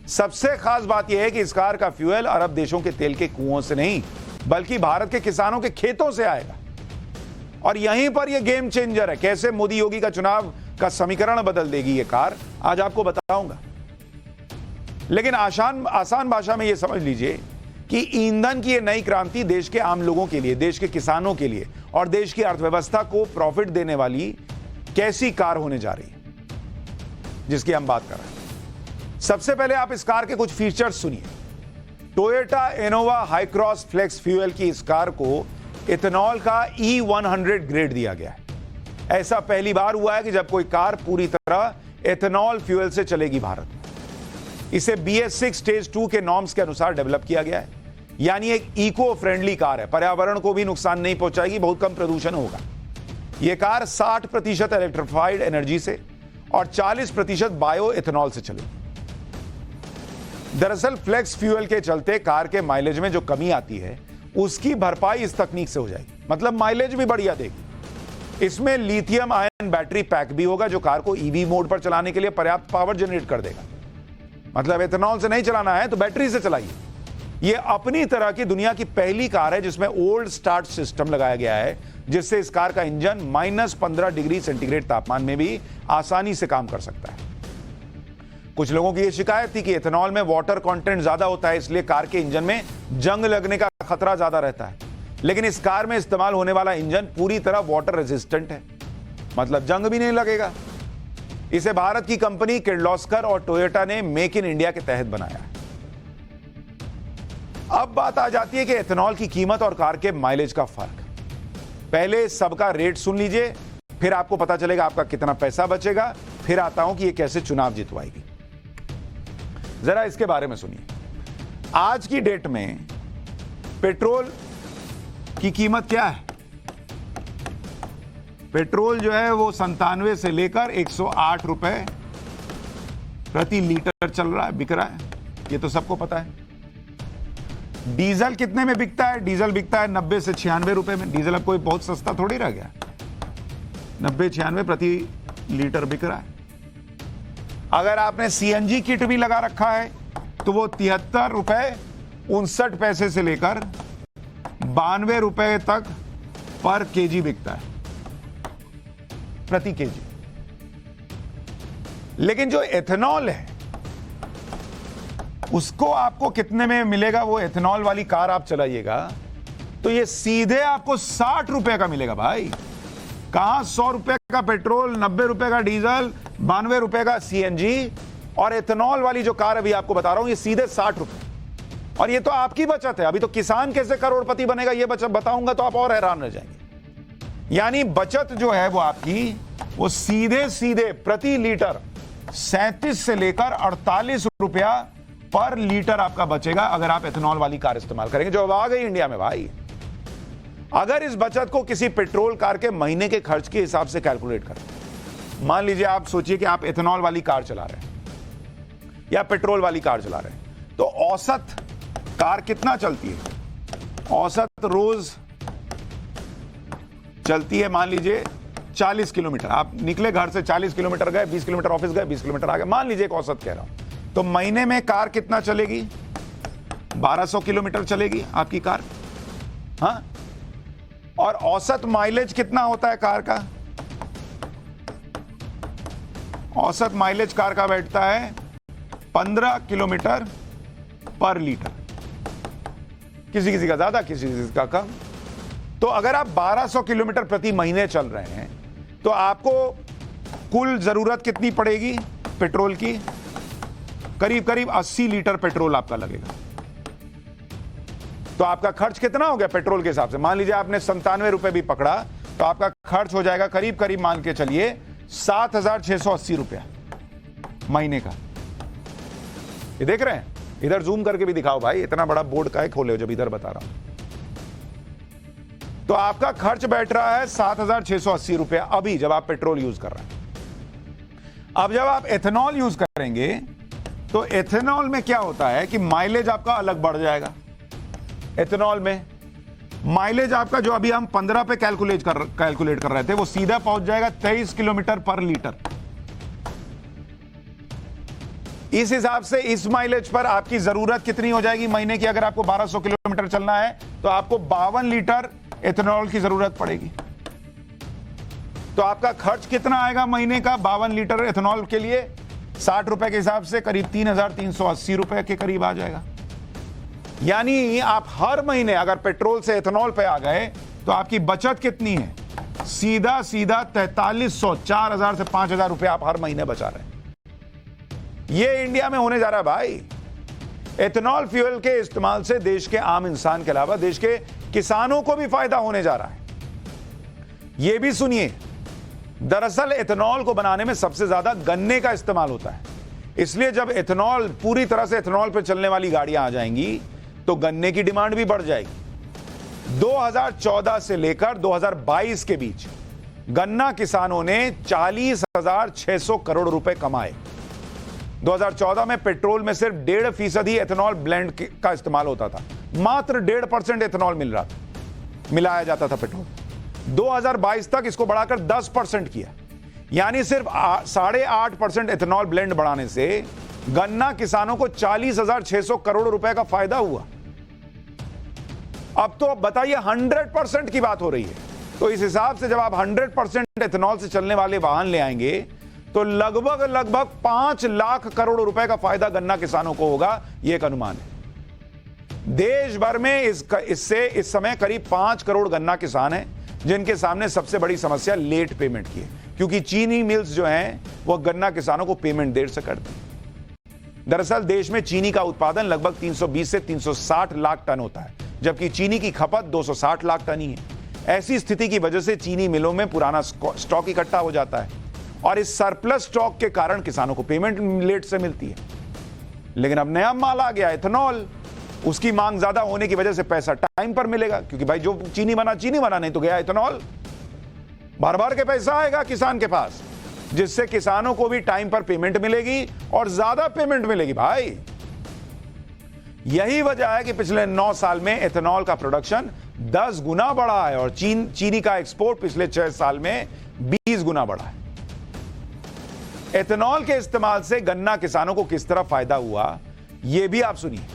सबसे खास बात यह है कि इस कार का फ्यूल अरब देशों के तेल के कुओं से नहीं बल्कि भारत के किसानों के खेतों से आएगा। और यहीं पर यह गेम चेंजर है। कैसे मोदी योगी का चुनाव का समीकरण बदल देगी यह कार, आज आपको बताऊंगा। लेकिन आसान भाषा में यह समझ लीजिए कि ईंधन की यह नई क्रांति देश के आम लोगों के लिए, देश के किसानों के लिए और देश की अर्थव्यवस्था को प्रॉफिट देने वाली कैसी कार होने जा रही है जिसकी हम बात कर रहे हैं। सबसे पहले आप इस कार के कुछ फीचर्स सुनिए। Toyota Innova high cross flex fuel की इस कार को इथेनॉल का E100 ग्रेड दिया गया है। ऐसा पहली बार हुआ है कि जब कोई कार पूरी तरह एथेनॉल फ्यूल से चलेगी भारत में। इसे BS6 स्टेज 2 के नॉर्म्स के अनुसार डेवलप किया गया है, यानी एक इको फ्रेंडली कार है। पर्यावरण को भी नुकसान नहीं पहुंचाएगी, बहुत कम प्रदूषण होगा। यह कार 60% इलेक्ट्रिफाइड एनर्जी से और 40% बायो एथेनॉल से चलेगी। दरअसल फ्लेक्स फ्यूल के चलते कार के माइलेज में जो कमी आती है उसकी भरपाई इस तकनीक से हो जाएगी, मतलब माइलेज भी बढ़िया देगी। इसमें लिथियम आयन बैटरी पैक भी होगा जो कार को ईवी मोड पर चलाने के लिए पर्याप्त पावर जनरेट कर देगा। मतलब एथेनॉल से नहीं चलाना है तो बैटरी से चलाइए। यह अपनी तरह की दुनिया की पहली कार है जिसमें ओल्ड स्टार्ट सिस्टम लगाया गया है, जिससे इस कार का इंजन -15 डिग्री सेंटीग्रेड तापमान में भी आसानी से काम कर सकता है। कुछ लोगों की यह शिकायत थी कि एथेनॉल में वाटर कंटेंट ज्यादा होता है, इसलिए कार के इंजन में जंग लगने का खतरा ज्यादा रहता है। लेकिन इस कार में इस्तेमाल होने वाला इंजन पूरी तरह वाटर रेजिस्टेंट है, मतलब जंग भी नहीं लगेगा। इसे भारत की कंपनी किर्लोस्कर और टोयोटा ने मेक इन इंडिया के तहत बनाया है। अब बात आ जाती है कि एथेनॉल की कीमत और कार के माइलेज का फर्क। पहले सबका रेट सुन लीजिए, फिर आपको पता चलेगा आपका कितना पैसा बचेगा। फिर आता हूं कि यह कैसे चुनाव जितवाएगी। जरा इसके बारे में सुनिए। आज की डेट में पेट्रोल की कीमत क्या है? पेट्रोल जो है वो 97 से लेकर 108 रुपए प्रति लीटर चल रहा है, बिक रहा है, ये तो सबको पता है। डीजल कितने में बिकता है? डीजल बिकता है 90 से 96 रुपए में। डीजल अब कोई बहुत सस्ता थोड़ी रह गया, 90-96 प्रति लीटर बिक रहा है। अगर आपने CNG किट भी लगा रखा है तो वो 73 रुपए 59 पैसे से लेकर 92 रुपए तक पर केजी बिकता है, प्रति केजी। लेकिन जो एथेनॉल है उसको आपको कितने में मिलेगा? वो एथेनॉल वाली कार आप चलाइएगा तो ये सीधे आपको 60 रुपए का मिलेगा भाई। कहां 100 रुपए का पेट्रोल, 90 रुपए का डीजल, 92 रुपए का CNG, और एथेनॉल वाली जो कार अभी आपको बता रहा हूं ये सीधे 60 रुपए। और ये तो आपकी बचत है। अभी तो किसान कैसे करोड़पति बनेगा ये बचत बताऊंगा तो आप और हैरान रह जाएंगे। यानी बचत जो है वो आपकी वो सीधे सीधे प्रति लीटर 37 से लेकर 48 रुपया पर लीटर आपका बचेगा अगर आप एथेनॉल वाली कार इस्तेमाल करेंगे, जो अब आ गई इंडिया में भाई। अगर इस बचत को किसी पेट्रोल कार के महीने के खर्च के हिसाब से कैलकुलेट करें, मान लीजिए आप सोचिए कि आप एथेनॉल वाली कार चला रहे हैं या पेट्रोल वाली कार चला रहे हैं, तो औसत कार कितना चलती है? औसत रोज चलती है मान लीजिए 40 किलोमीटर। आप निकले घर से 40 किलोमीटर गए, 20 किलोमीटर ऑफिस गए, 20 किलोमीटर आ गए, मान लीजिए एक औसत कह रहा हूं। तो महीने में कार कितना चलेगी? 1200 किलोमीटर चलेगी आपकी कार। हाँ, और औसत माइलेज कितना होता है कार का? औसत माइलेज कार का बैठता है 15 किलोमीटर पर लीटर। किसी किसी का ज्यादा, किसी किसी का कम। तो अगर आप 1200 किलोमीटर प्रति महीने चल रहे हैं तो आपको कुल जरूरत कितनी पड़ेगी पेट्रोल की? करीब करीब 80 लीटर पेट्रोल आपका लगेगा। तो आपका खर्च कितना हो गया पेट्रोल के हिसाब से? मान लीजिए आपने 97 रुपए भी पकड़ा तो आपका खर्च हो जाएगा करीब करीब मान के चलिए 7,680 रुपया महीने का। ये देख रहे हैं? इधर जूम करके भी दिखाओ भाई, इतना बड़ा बोर्ड का है खोले हो जब इधर बता रहा हूं। तो आपका खर्च बैठ रहा है 7,680 रुपया अभी जब आप पेट्रोल यूज कर रहे हैं। अब जब आप एथेनॉल यूज करेंगे तो एथेनॉल में क्या होता है कि माइलेज आपका अलग बढ़ जाएगा। एथेनॉल में माइलेज आपका जो अभी हम 15 पे कैलकुलेट कर रहे थे वो सीधा पहुंच जाएगा 23 किलोमीटर पर लीटर। इस हिसाब से इस माइलेज पर आपकी जरूरत कितनी हो जाएगी महीने की? अगर आपको 1200 किलोमीटर चलना है तो आपको 52 लीटर एथेनॉल की जरूरत पड़ेगी। तो आपका खर्च कितना आएगा महीने का 52 लीटर एथेनॉल के लिए? 60 रुपए के हिसाब से करीब 3,380 रुपए के करीब आ जाएगा। यानी आप हर महीने अगर पेट्रोल से एथेनॉल पे आ गए तो आपकी बचत कितनी है? सीधा सीधा 4300, 4,000 से 5,000 रुपए आप हर महीने बचा रहे हैं। ये इंडिया में होने जा रहा है भाई। एथेनॉल फ्यूल के इस्तेमाल से देश के आम इंसान के अलावा देश के किसानों को भी फायदा होने जा रहा है। यह भी सुनिए, दरअसल एथेनॉल को बनाने में सबसे ज्यादा गन्ने का इस्तेमाल होता है। इसलिए जब एथेनॉल पूरी तरह से एथेनॉल पर चलने वाली गाड़ियां आ जाएंगी तो गन्ने की डिमांड भी बढ़ जाएगी। 2014 से लेकर 2022 के बीच गन्ना किसानों ने 40,600 करोड़ रुपए कमाए। 2014 में पेट्रोल में सिर्फ 1.5% ही एथेनॉल ब्लेंड का इस्तेमाल होता था, मात्र 1.5% एथेनॉल मिलाया जाता था पेट्रोल। 2022 तक इसको बढ़ाकर 10% किया, यानी सिर्फ 8.5% एथेनॉल ब्लेंड बढ़ाने से गन्ना किसानों को 40,600 करोड़ रुपए का फायदा हुआ। अब तो बताइए 100% की बात हो रही है। तो इस हिसाब से जब आप 100% एथेनॉल से चलने वाले वाहन ले आएंगे तो लगभग 5 लाख करोड़ रुपए का फायदा गन्ना किसानों को होगा, यह एक अनुमान है। देश भर में इससे इस समय करीब 5 करोड़ गन्ना किसान हैं जिनके सामने सबसे बड़ी समस्या लेट पेमेंट की है, क्योंकि चीनी मिल्स जो हैं वो गन्ना किसानों को पेमेंट देर से करती हैं। दरअसल देश में चीनी का उत्पादन लगभग 320 से 360 लाख टन होता है, जबकि चीनी की खपत 260 लाख टन ही है। ऐसी स्थिति की वजह से चीनी मिलों में पुराना स्टॉक इकट्ठा हो जाता है और इस सरप्लस स्टॉक के कारण किसानों को पेमेंट लेट से मिलती है। लेकिन अब नया माल आ गया एथेनॉल, उसकी मांग ज्यादा होने की वजह से पैसा टाइम पर मिलेगा, क्योंकि भाई जो चीनी बना, नहीं तो गया एथेनॉल। बार बार के पैसा आएगा किसान के पास, जिससे किसानों को भी टाइम पर पेमेंट मिलेगी और ज्यादा पेमेंट मिलेगी भाई। यही वजह है कि पिछले 9 साल में एथेनॉल का प्रोडक्शन 10 गुना बढ़ा है और चीनी का एक्सपोर्ट पिछले 6 साल में 20 गुना बढ़ा है। एथेनॉल के इस्तेमाल से गन्ना किसानों को किस तरह फायदा हुआ, यह भी आप सुनिए।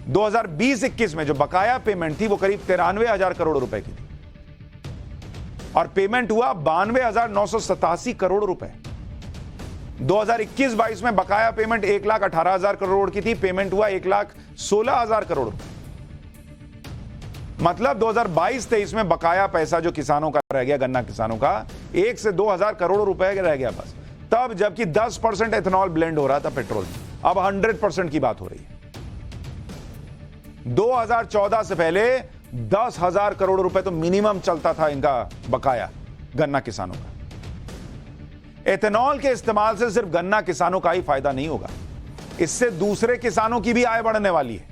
2020-21 में जो बकाया पेमेंट थी वो करीब 93,000 करोड़ रुपए की थी और पेमेंट हुआ 92,987 करोड़ रुपए। 2021-22 में बकाया पेमेंट 1,18,000 करोड़ की थी, पेमेंट हुआ 1,16,000 करोड़। मतलब 2022-23 में बकाया पैसा जो किसानों का रह गया, गन्ना किसानों का 1 से 2,000 करोड़ रुपए रह गया बस। तब जबकि 10% एथेनॉल ब्लेंड हो रहा था पेट्रोल में, अब 100% की बात हो रही है। 2014 से पहले 10,000 करोड़ रुपए तो मिनिमम चलता था इनका बकाया गन्ना किसानों का। एथेनॉल के इस्तेमाल से सिर्फ गन्ना किसानों का ही फायदा नहीं होगा, इससे दूसरे किसानों की भी आय बढ़ने वाली है।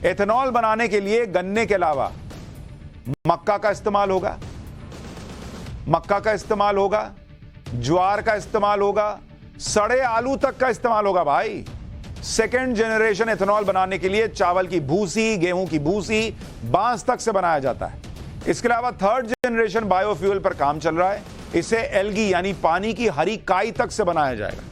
एथेनॉल बनाने के लिए गन्ने के अलावा मक्का का इस्तेमाल होगा, ज्वार का इस्तेमाल होगा, सड़े आलू तक का इस्तेमाल होगा भाई। सेकेंड जनरेशन एथेनॉल बनाने के लिए चावल की भूसी, गेहूं की भूसी, बांस तक से बनाया जाता है। इसके अलावा थर्ड जनरेशन बायोफ्यूल पर काम चल रहा है। इसे एल्गी यानी पानी की हरी काई तक से बनाया जाएगा।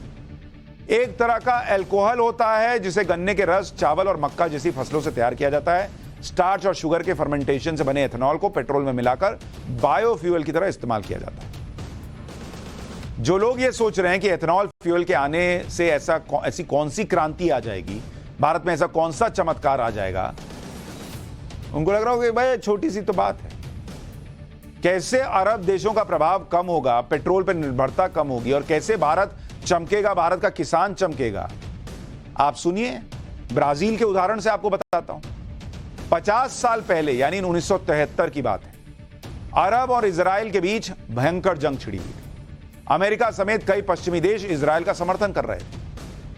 एक तरह का अल्कोहल होता है जिसे गन्ने के रस, चावल और मक्का जैसी फसलों से तैयार किया जाता है। स्टार्च और शुगर के फर्मेंटेशन से बने एथेनॉल को पेट्रोल में मिलाकर बायोफ्यूल की तरह इस्तेमाल किया जाता है। जो लोग ये सोच रहे हैं कि एथेनॉल फ्यूल के आने से ऐसी कौन सी क्रांति आ जाएगी, भारत में ऐसा कौन सा चमत्कार आ जाएगा, उनको लग रहा होगा कि भाई छोटी सी तो बात है। कैसे अरब देशों का प्रभाव कम होगा, पेट्रोल पर निर्भरता कम होगी और कैसे भारत चमकेगा, भारत का किसान चमकेगा। आप सुनिए, ब्राजील के उदाहरण से आपको बताता हूं। 50 साल पहले यानी 1973 की बात है, अरब और इजराइल के बीच भयंकर जंग छिड़ी हुई। अमेरिका समेत कई पश्चिमी देश इजराइल का समर्थन कर रहे थे।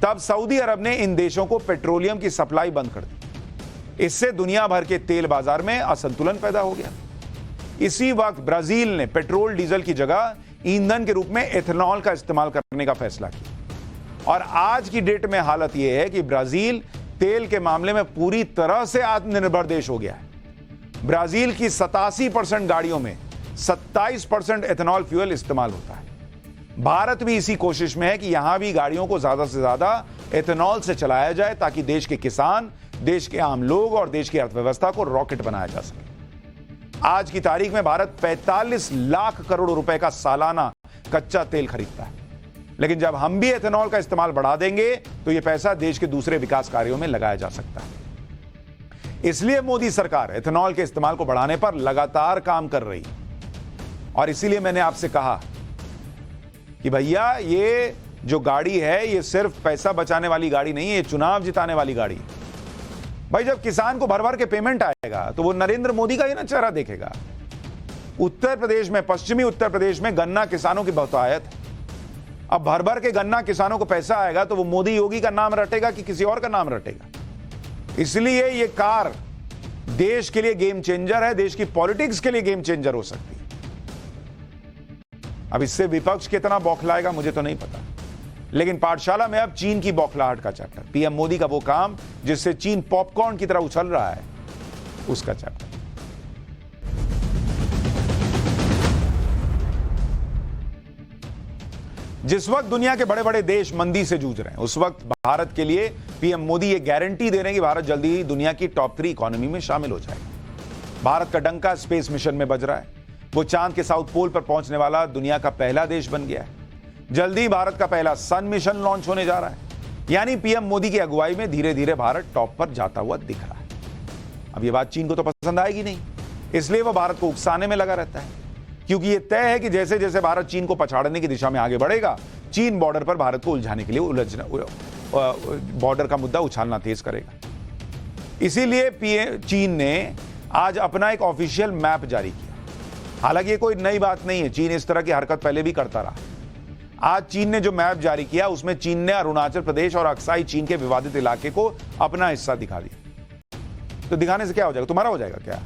तब सऊदी अरब ने इन देशों को पेट्रोलियम की सप्लाई बंद कर दी। इससे दुनिया भर के तेल बाजार में असंतुलन पैदा हो गया। इसी वक्त ब्राजील ने पेट्रोल डीजल की जगह ईंधन के रूप में एथेनॉल का इस्तेमाल करने का फैसला किया और आज की डेट में हालत यह है कि ब्राजील तेल के मामले में पूरी तरह से आत्मनिर्भर देश हो गया है। ब्राजील की 87% गाड़ियों में 27% एथेनॉल फ्यूल इस्तेमाल होता है। भारत भी इसी कोशिश में है कि यहां भी गाड़ियों को ज्यादा से ज्यादा एथेनॉल से चलाया जाए ताकि देश के किसान, देश के आम लोग और देश की अर्थव्यवस्था को रॉकेट बनाया जा सके। आज की तारीख में भारत 45 लाख करोड़ रुपए का सालाना कच्चा तेल खरीदता है, लेकिन जब हम भी एथेनॉल का इस्तेमाल बढ़ा देंगे तो यह पैसा देश के दूसरे विकास कार्यों में लगाया जा सकता है। इसलिए मोदी सरकार एथेनॉल के इस्तेमाल को बढ़ाने पर लगातार काम कर रही है और इसीलिए मैंने आपसे कहा कि भैया ये जो गाड़ी है ये सिर्फ पैसा बचाने वाली गाड़ी नहीं है, ये चुनाव जिताने वाली गाड़ी है। भाई जब किसान को भर भर के पेमेंट आएगा तो वो नरेंद्र मोदी का ही ना चेहरा देखेगा। उत्तर प्रदेश में, पश्चिमी उत्तर प्रदेश में गन्ना किसानों की बहुतायत है। अब भर भर के गन्ना किसानों को पैसा आएगा तो वो मोदी योगी का नाम रटेगा कि किसी और का नाम रटेगा। इसलिए ये कार देश के लिए गेम चेंजर है, देश की पॉलिटिक्स के लिए गेम चेंजर हो सकती है। अब इससे विपक्ष कितना बौखलाएगा मुझे तो नहीं पता, लेकिन पाठशाला में अब चीन की बौखलाहट का चैप्टर, पीएम मोदी का वो काम जिससे चीन पॉपकॉर्न की तरह उछल रहा है, उसका चैप्टर। जिस वक्त दुनिया के बड़े बड़े देश मंदी से जूझ रहे हैं, उस वक्त भारत के लिए पीएम मोदी ये गारंटी दे रहे हैं कि भारत जल्दी ही दुनिया की टॉप 3 इकोनॉमी में शामिल हो जाएगा। भारत का डंका स्पेस मिशन में बज रहा है। वो चांद के साउथ पोल पर पहुंचने वाला दुनिया का पहला देश बन गया है। जल्दी भारत का पहला सन मिशन लॉन्च होने जा रहा है। यानी पीएम मोदी की अगुवाई में धीरे धीरे भारत टॉप पर जाता हुआ दिख रहा है। अब ये बात चीन को तो पसंद आएगी नहीं, इसलिए वो भारत को उकसाने में लगा रहता है, क्योंकि ये तय है कि जैसे जैसे भारत चीन को पछाड़ने की दिशा में आगे बढ़ेगा, चीन बॉर्डर पर भारत को उलझाने के लिए बॉर्डर का मुद्दा उछालना तेज करेगा। इसीलिए चीन ने आज अपना एक ऑफिशियल मैप जारी किया। हालांकि ये कोई नई बात नहीं है, चीन इस तरह की हरकत पहले भी करता रहा। आज चीन ने जो मैप जारी किया उसमें चीन ने अरुणाचल प्रदेश और अक्साई चीन के विवादित इलाके को अपना हिस्सा दिखा दिया। तो दिखाने से क्या हो जाएगा, तुम्हारा हो जाएगा क्या?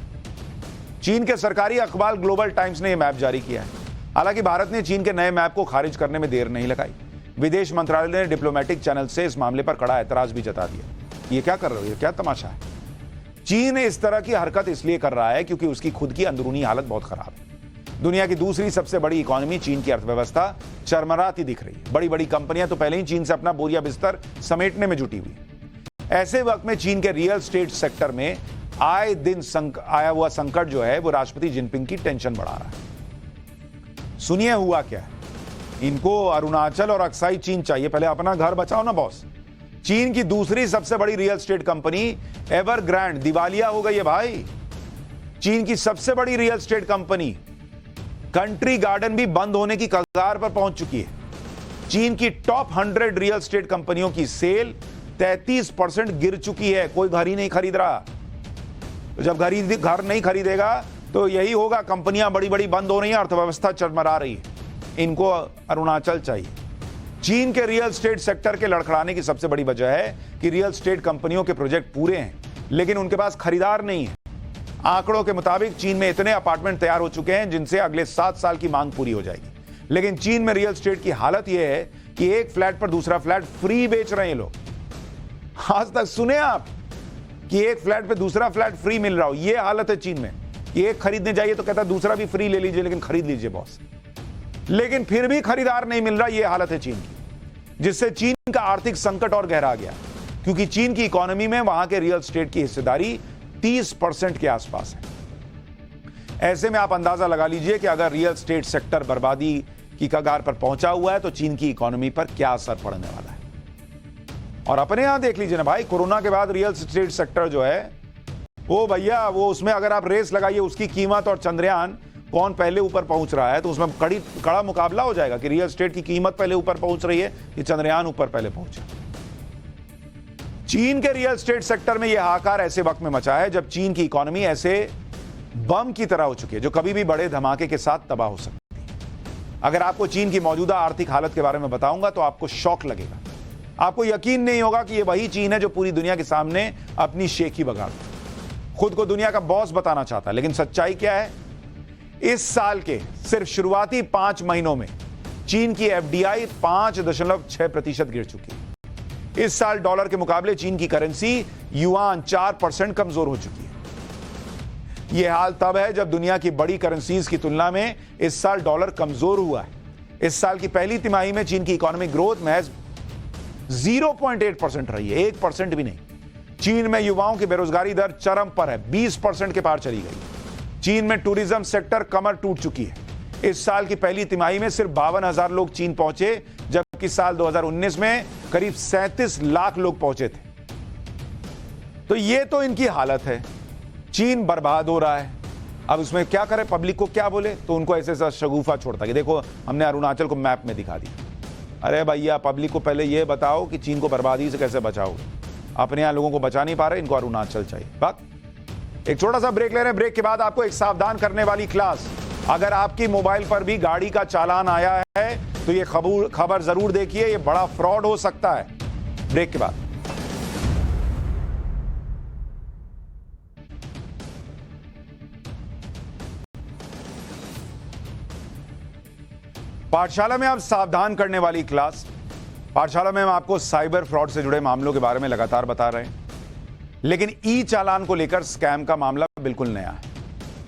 चीन के सरकारी अखबार ग्लोबल टाइम्स ने यह मैप जारी किया है। हालांकि भारत ने चीन के नए मैप को खारिज करने में देर नहीं लगाई। विदेश मंत्रालय ने डिप्लोमेटिक चैनल से इस मामले पर कड़ा ऐतराज भी जता दिया। ये क्या कर रहे हो, ये क्या तमाशा है? चीन इस तरह की हरकत इसलिए कर रहा है क्योंकि उसकी खुद की अंदरूनी हालत बहुत खराब है। दुनिया की दूसरी सबसे बड़ी इकोनॉमी चीन की अर्थव्यवस्था चरमराती दिख रही है। बड़ी बड़ी कंपनियां तो पहले ही चीन से अपना बोरिया बिस्तर समेटने में जुटी हुई। ऐसे वक्त में चीन के रियल स्टेट सेक्टर में आए दिन आया हुआ संकट जो है वो राष्ट्रपति जिनपिंग की टेंशन बढ़ा रहा है। सुनिए हुआ क्या है। इनको अरुणाचल और अक्साई चीन चाहिए, पहले अपना घर बचाओ ना बॉस। चीन की दूसरी सबसे बड़ी रियल स्टेट कंपनी एवरग्रैंड दिवालिया हो गई है भाई। चीन की सबसे बड़ी real estate company country garden भी बंद होने की कगार पर पहुंच चुकी है। चीन की टॉप 100 रियल स्टेट कंपनियों की सेल 33% गिर चुकी है। कोई घर ही नहीं खरीद रहा। तो जब घर नहीं खरीदेगा तो यही होगा, कंपनियां बड़ी बड़ी बंद हो रही हैं, अर्थव्यवस्था चरमरा रही है। इनको अरुणाचल चाहिए। चीन के रियल एस्टेट सेक्टर के लड़खड़ाने की सबसे बड़ी वजह है कि रियल एस्टेट कंपनियों के प्रोजेक्ट पूरे हैं, लेकिन उनके पास खरीदार नहीं है। आंकड़ों के मुताबिक चीन में इतने अपार्टमेंट तैयार हो चुके हैं जिनसे अगले 7 साल की मांग पूरी हो जाएगी, लेकिन चीन में रियल एस्टेट की हालत यह है कि एक फ्लैट पर दूसरा फ्लैट फ्री बेच रहे हैं लोग। आज तक सुने आप कि एक फ्लैट पे दूसरा फ्लैट फ्री मिल रहा हो? यह हालत है चीन में। एक खरीदने जाइए तो कहता है दूसरा भी फ्री ले लीजिए, लेकिन खरीद लीजिए बॉस। लेकिन फिर भी खरीदार नहीं मिल रहा। यह हालत है चीन की, जिससे चीन का आर्थिक संकट और गहरा गया, क्योंकि चीन की इकोनॉमी में वहां के रियल एस्टेट की हिस्सेदारी 30% के आसपास है। ऐसे में आप अंदाजा लगा लीजिए कि अगर रियल एस्टेट सेक्टर बर्बादी की कगार पर पहुंचा हुआ है तो चीन की इकोनॉमी पर क्या असर पड़ने वाला है। और अपने यहां देख लीजिए ना भाई, कोरोना के बाद रियल एस्टेट सेक्टर जो है वो भैया, वो उसमें अगर आप रेस लगाइए उसकी कीमत और चंद्रयान कौन पहले ऊपर पहुंच रहा है, तो उसमें कड़ा मुकाबला हो जाएगा कि रियल एस्टेट की कीमत पहले ऊपर पहुंच रही है कि चंद्रयान ऊपर पहले पहुंचे। चीन के रियल एस्टेट सेक्टर में यह हाहाकार ऐसे वक्त में मचा है जब चीन की इकोनॉमी ऐसे बम की तरह हो चुकी है जो कभी भी बड़े धमाके के साथ तबाह हो सकती है। अगर आपको चीन की मौजूदा आर्थिक हालत के बारे में बताऊंगा तो आपको शौक लगेगा। आपको यकीन नहीं होगा कि यह वही चीन है जो पूरी दुनिया के सामने अपनी शेखी बगाड़ता, खुद को दुनिया का बॉस बताना चाहता है। लेकिन सच्चाई क्या है? इस साल के सिर्फ शुरुआती 5 महीनों में चीन की एफडीआई 5.6% गिर चुकी है। इस साल डॉलर के मुकाबले चीन की करेंसी युआन 4% कमजोर हो चुकी है। यह हाल तब है जब दुनिया की बड़ी करेंसीज की तुलना में इस साल डॉलर कमजोर हुआ है। इस साल की पहली तिमाही में चीन की इकोनॉमिक ग्रोथ महज 0.8% रही है, 1% भी नहीं। चीन में युवाओं की बेरोजगारी दर चरम पर है, 20% के पार चली गई। चीन में टूरिज्म सेक्टर कमर टूट चुकी है। इस साल की पहली तिमाही में सिर्फ 52,000 लोग चीन पहुंचे, जबकि साल 2019 में करीब 37 लाख लोग पहुंचे थे। तो ये तो इनकी हालत है। चीन बर्बाद हो रहा है। अब उसमें क्या करे, पब्लिक को क्या बोले? तो उनको ऐसे शगुफा छोड़ता कि देखो हमने अरुणाचल को मैप में दिखा दिया। अरे भैया, पब्लिक को पहले ये बताओ कि चीन को बर्बादी से कैसे बचाओगे। अपने यहां लोगों को बचा नहीं पा रहे, इनको अरुणाचल चाहिए। बात एक छोटा सा ब्रेक ले रहे हैं। ब्रेक के बाद आपको एक सावधान करने वाली क्लास। अगर आपकी मोबाइल पर भी गाड़ी का चालान आया है तो ये खबर जरूर देखिए, ये बड़ा फ्रॉड हो सकता है। ब्रेक के बाद पाठशाला में आप सावधान करने वाली क्लास। पाठशाला में हम आपको साइबर फ्रॉड से जुड़े मामलों के बारे में लगातार बता रहे हैं, लेकिन ई चालान को लेकर स्कैम का मामला बिल्कुल नया है।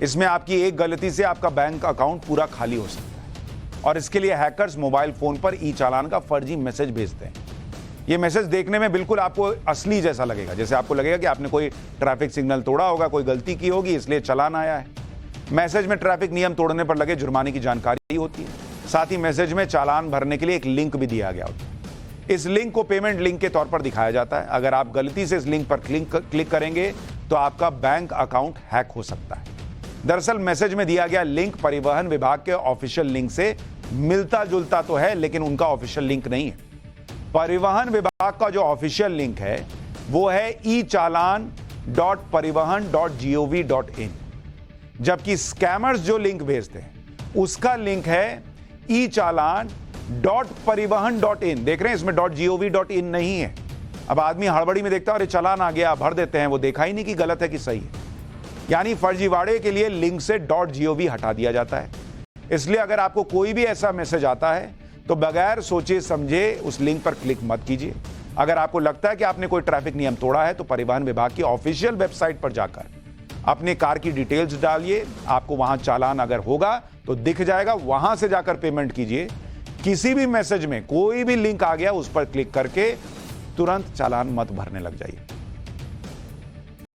इसमें आपकी एक गलती से आपका बैंक अकाउंट पूरा खाली हो सकता है, और इसके लिए हैकर्स मोबाइल फोन पर ई चालान का फर्जी मैसेज भेजते हैं। ये मैसेज देखने में बिल्कुल आपको असली जैसा लगेगा, जैसे आपको लगेगा कि आपने कोई ट्रैफिक सिग्नल तोड़ा होगा, कोई गलती की होगी, इसलिए चालान आया है। मैसेज में ट्रैफिक नियम तोड़ने पर लगे जुर्माने की जानकारी होती है। साथ ही मैसेज में चालान भरने के लिए एक लिंक भी दिया गया होता है। इस लिंक को पेमेंट लिंक के तौर पर दिखाया जाता है। अगर आप गलती से इस लिंक पर क्लिक करेंगे तो आपका बैंक अकाउंट हैक हो सकता है। दरअसल मैसेज में दिया गया लिंक परिवहन विभाग के ऑफिशियल लिंक से मिलता जुलता तो है, लेकिन उनका ऑफिशियल लिंक नहीं है। परिवहन विभाग का जो ऑफिशियल लिंक है वो है echallan.parivahan.gov.in, जबकि स्कैमर्स जो लिंक भेजते हैं उसका लिंक है echallan.parivahan.in। देख रहे हैं, इसमें .gov.in नहीं है। अब आदमी हड़बड़ी में देखता है, अरे चालान आ गया, भर देते हैं, वो देखा ही नहीं कि गलत है कि सही है। यानी फर्जीवाड़े के लिए लिंक से .gov हटा दिया जाता है। इसलिए अगर आपको कोई भी ऐसा मैसेज आता है तो बगैर सोचे समझे उस लिंक पर क्लिक मत कीजिए। अगर आपको लगता है कि आपने कोई ट्रैफिक नियम तोड़ा है तो परिवहन विभाग की ऑफिशियल वेबसाइट पर जाकर अपने कार की डिटेल्स डालिए। आपको वहां चालान अगर होगा तो दिख जाएगा, वहां से जाकर पेमेंट कीजिए। किसी भी मैसेज में कोई भी लिंक आ गया उस पर क्लिक करके तुरंत चालान मत भरने लग जाइए।